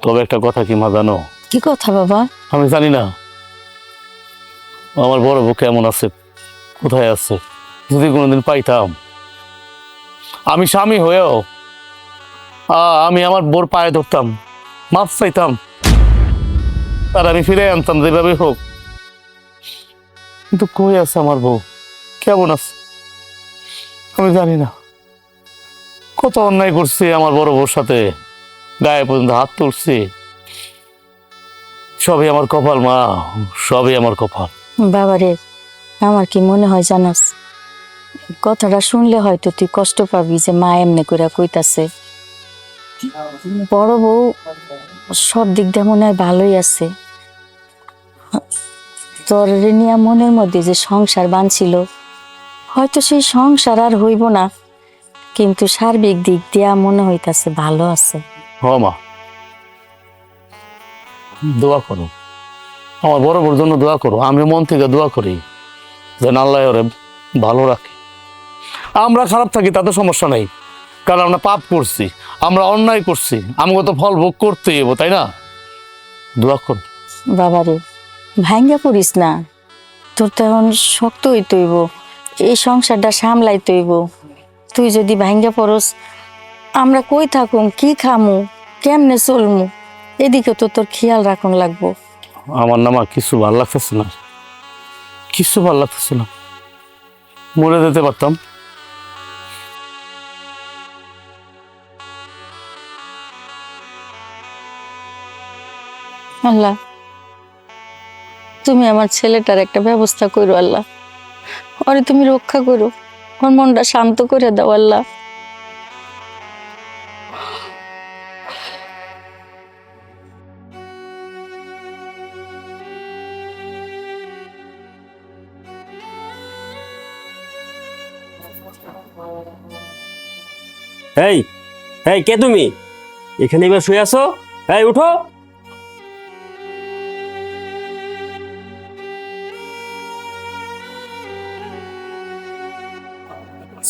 তবে একটা কথা কি মা জানো? কি কথা বাবা? আমি জানি না আমার বড় বউ কেমন আছে, কোথায় আছে। যদি কোনোদিন পাইতাম, আমি স্বামী হয়েও আমি আমার বোর পায়ে ধরতাম, মাপ চাইতাম, আর আমি ফিরে আনতাম যেভাবে হোক। কিন্তু কই আছে আমার বউ, কেমন আছে আমি জানি না। কত অন্যায় করছি আমার বড় বউর সাথে, গায়ে পর্যন্ত হাত তুলছি। সবই আমার কপাল মা, সবই আমার কপাল। বাবারে, আমার কি মনে হয় জানাস, কথাটা শুনলে হয়তো তুই কষ্ট পাবি যে মা এমনি করে কইতাছে। বড় বউ সব দিক দিয়ে মনে হয় ভালোই আছে। তোর নিয়া মনের মধ্যে যে সংসার বানছিল, হয়তো সেই সংসার আর হইব না, কিন্তু সার্বিক দিক দিয়া মনে হইতাছে ভালো আছে। হ মা, দোয়া করো, আমার বড় বড় জন্য দোয়া করো। আমি মন থেকে দোয়া করি যেন আল্লাহ ওরে ভালো রাখে। আমরা খারাপ থাকি তাতে সমস্যা নেই, কারণ আমরা পাপ করছি, আমরা অন্যায় করছি, আমাকে তো ফল ভোগ করতেই হবো, তাই না? দোয়া করো। বাবারে, ভাঙ্গা পড়িস না, তোর তো এখন শক্ত হইতে হইব, এই সংসারটা সামলাইতে হইব। তুই যদি ভাঙ্গা পড়স, আমরা কই থাকুম, কি খামু, কেমনে চলমু, এদিকে তো তোর খেয়াল রাখুন লাগবো। আমার না মা কিছু ভাল লাগতেছে না, কিছু ভাল লাগতেছে না, মরে যেতে পারতাম। আল্লাহ, তুমি আমার ছেলেটার একটা ব্যবস্থা করো আল্লাহ, ওরে তুমি রক্ষা করো, ওর মনটা শান্ত করে দাও আল্লাহ। এই এই কে তুমি এখানে এবার শুয়ে আছো? এই উঠো।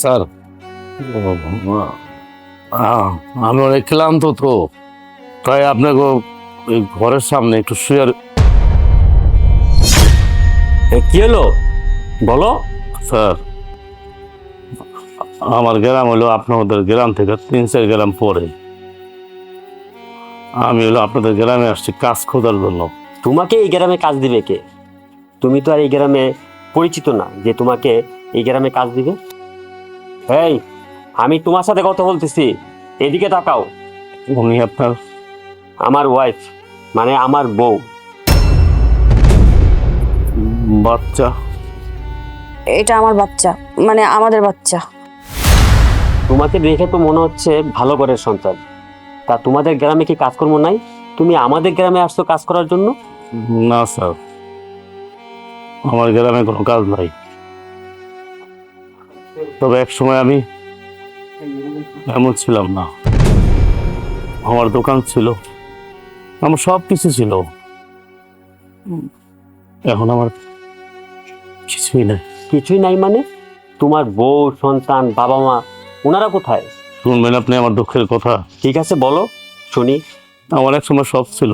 স্যার, আমি অনেক ক্লান্ত তো, তাই আপনাকে ওই ঘরের সামনে একটু শুয়ে। কি হলো বলো। স্যার, আমার গ্রাম হলো আপনাদের গ্রাম থেকে 3-4 গ্রাম পরে। আমি হলো আপনাদের গ্রামে আসছি কাজ খোঁজার জন্য। তোমাকে এই গ্রামে কাজ দিবে কে? তুমি তো আর এই গ্রামে পরিচিত না যে তোমাকে এই গ্রামে কাজ দিবে। এই আমি তোমার সাথে কথা বলতেছি, এদিকে তাকাও। উনি আপনার? আমার ওয়াইফ, মানে আমার বউ। বাচ্চা? এটা আমার বাচ্চা, মানে আমাদের বাচ্চা। তোমাকে দেখে তো মনে হচ্ছে ভালো ঘরের সন্তান। তা তোমাদের গ্রামে কি কাজকর্ম নাই? তুমি আমাদের গ্রামে আসছো কাজ করার জন্য? না স্যার, আমার গ্রামে কোনো কাজ নাই। তবে এক সময় আমি এমন ছিলাম না, আমার দোকান ছিল, আমার সব কিছু ছিল। এখন আমার কিছুই নাই। কিছুই নাই মানে? তোমার বউ, সন্তান, বাবা মা ওনারা কোথায়? শুনবেন আপনি আমার দুঃখের কথা? ঠিক আছে বলো শুনি। আমার এক সময় সব ছিল,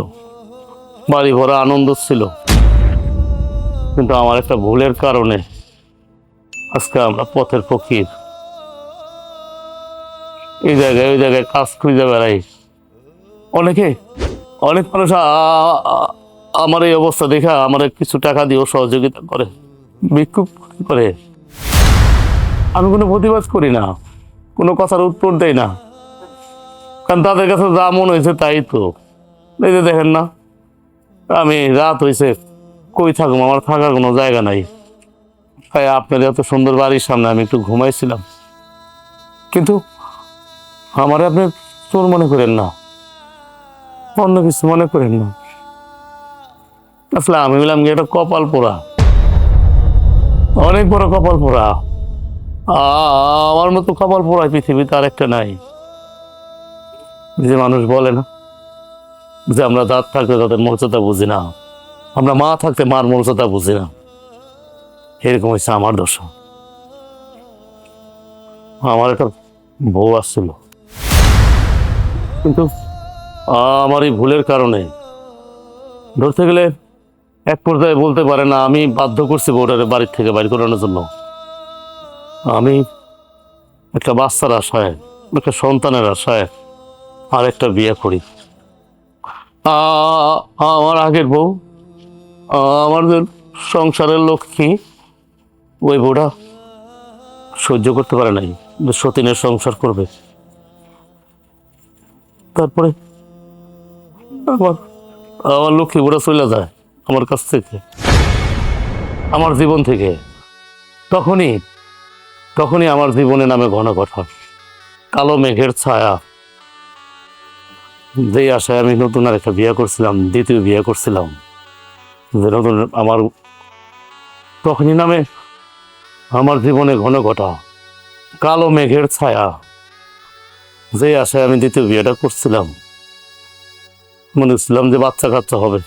বাড়ি ভরা আনন্দ ছিল, কিন্তু আমার একটা ভুলের কারণে আজকে আমরা পথের ফকির। এই জায়গায় ওই জায়গায় কাজ খুঁজে বেড়াই। অনেক মানুষ আমার এই অবস্থা দেখে আমার কিছু টাকা দিয়েও সহযোগিতা করে, ভিক্ষুক করে। আমি কোনো প্রতিবাদ করি না, কোনো কথার উত্তর দেই না, কারণ তাদের কাছে যা মন হয়েছে তাই তো। এই যে দেখেন না, আমি রাত হয়েছে, কই থাকুম, আমার থাকার কোনো জায়গা নাই। তাই আপনার এত সুন্দর বাড়ির সামনে আমি একটু ঘুমাইছিলাম, কিন্তু আমার আপনি চোর মনে করেন না, অন্য কিছু মনে করেন না। আসলে আমি বললাম কি, এটা কপাল পোড়া, অনেক বড় কপাল পোড়া। আমার মতো কপাল পোড়া পৃথিবীতে আর একটা নাই। যে মানুষ বলে না যে আমরা দাঁত থাকতে তাদের মর্যাদা বুঝি না, আমরা মা থাকতে মার মর্যাদা বুঝি না, এরকম হয়েছে আমার দশা। আমার একটা বউ আসছিল, কিন্তু আমার এই ভুলের কারণে ধরতে গেলে এক পর্যায়ে বলতে পারে না, আমি বাধ্য করছি বউটারে বাড়ির থেকে বাইর করানোর জন্য। আমি একটা বাচ্চার আশায়, একটা সন্তানের আশায় আর একটা বিয়ে করি। আমার আগের বউ, আমাদের সংসারের লক্ষ্মী, ওই বউটা সহ্য করতে পারে নাই সতীনের সংসার করবে। তারপরে আমার লক্ষ্মী বুড়া চলে যায় আমার কাছ থেকে, আমার জীবন থেকে। তখনই আমার জীবনে নামে ঘন ঘটা কালো মেঘের ছায়া। যেই আশায় আমি নতুন আর একটা বিয়ে করছিলাম, দ্বিতীয় বিয়ে করছিলাম, যে নতুন আমার, তখনই নামে আমার জীবনে ঘন ঘটা কালো মেঘের ছায়া। যে আশায় আমি দ্বিতীয় বিয়েটা করছিলাম, মনে হচ্ছিলাম যে বাচ্চা কাচ্চা হবে,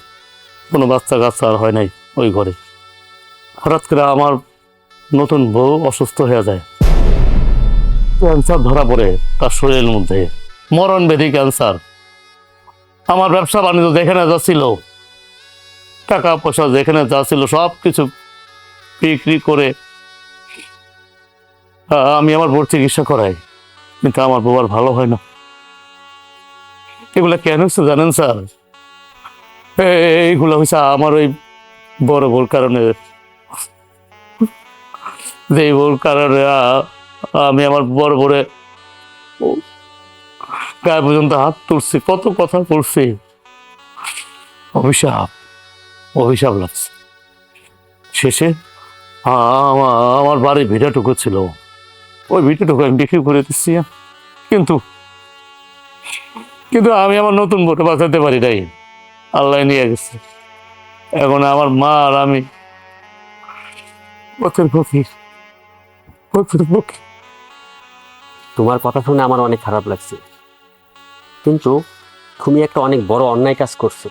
কোনো বাচ্চা কাচ্চা আর হয় নাই ওই ঘরে। হঠাৎ করে আমার নতুন বউ অসুস্থ হয়ে যায়, ক্যান্সার ধরা পড়ে তার শরীরের মধ্যে, মরণ ব্যাধি ক্যান্সার। আমার ব্যবসা বাণিজ্য দেখে না যাচ্ছিল, টাকা পয়সা যেখানে যা ছিল সব কিছু বিক্রি করে আমি আমার বোর চিকিৎসা করাই, কিন্তু আমার বউ আর ভালো হয় না। এগুলা কেন হচ্ছে জানেন স্যার? এইগুলো হয়েছে আমার ওই বড় বউর কারণে। যে বউর কারণে আমি আমার বড় বড়ে গায়ে পর্যন্ত হাত তুলছি, কত কথা বলছি, অভিশাপ অভিশাপ লাগছে। শেষে আমার বাড়ির ভিটাটুকু ছিল, ওই ভিটাটুকু আমি বিক্রি করে দিচ্ছি, কিন্তু কিন্তু আমি আমার নতুন বউটা বাঁচাতে পারি নাই, আল্লাহ নিয়ে গেছে। এখন আমার মা আর আমি পথের ফকির, পথের ফকির। তোমার কথা শুনে আমার অনেক খারাপ লাগছে, কিন্তু তুমি একটা অনেক বড় অন্যায় কাজ করছো।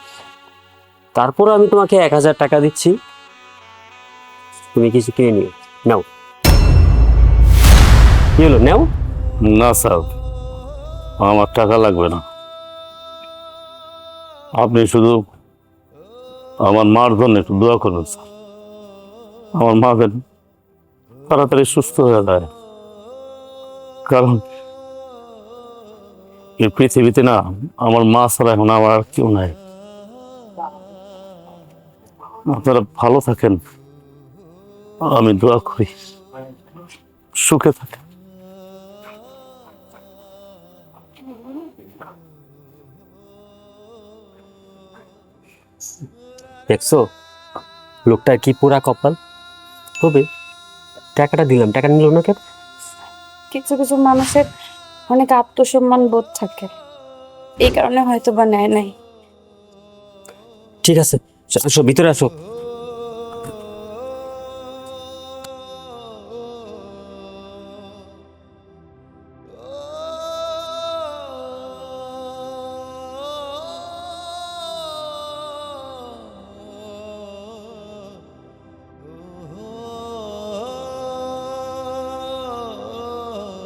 তারপর আমি তোমাকে 1000 টাকা দিচ্ছি, তুমি কিছু কিনে নিও, নাও। কি হলো, নাও। না স্যার, আমার টাকা লাগবে না। আপনি শুধু আমার মার জন্য একটু দোয়া করুন স্যার। আমার মা যেন তাড়াতাড়ি সুস্থ হয়ে যায়, কারণ এই পৃথিবীতে না আমার মা ছাড়া এখন আমার আর কেউ নাই। আপনারা ভালো থাকেন, আমি দোয়া করি সুখে থাকেন। দেখছো লোকটার কি পুরা কপাল। তবে টাকাটা দিলাম, টাকা নিল না কেন? কিছু কিছু মানুষের অনেক আত্মসম্মান বোধ থাকে, এই কারণে হয়তো বা নেয় নাই। ঠিক আছে, আসো ভিতরে আসো।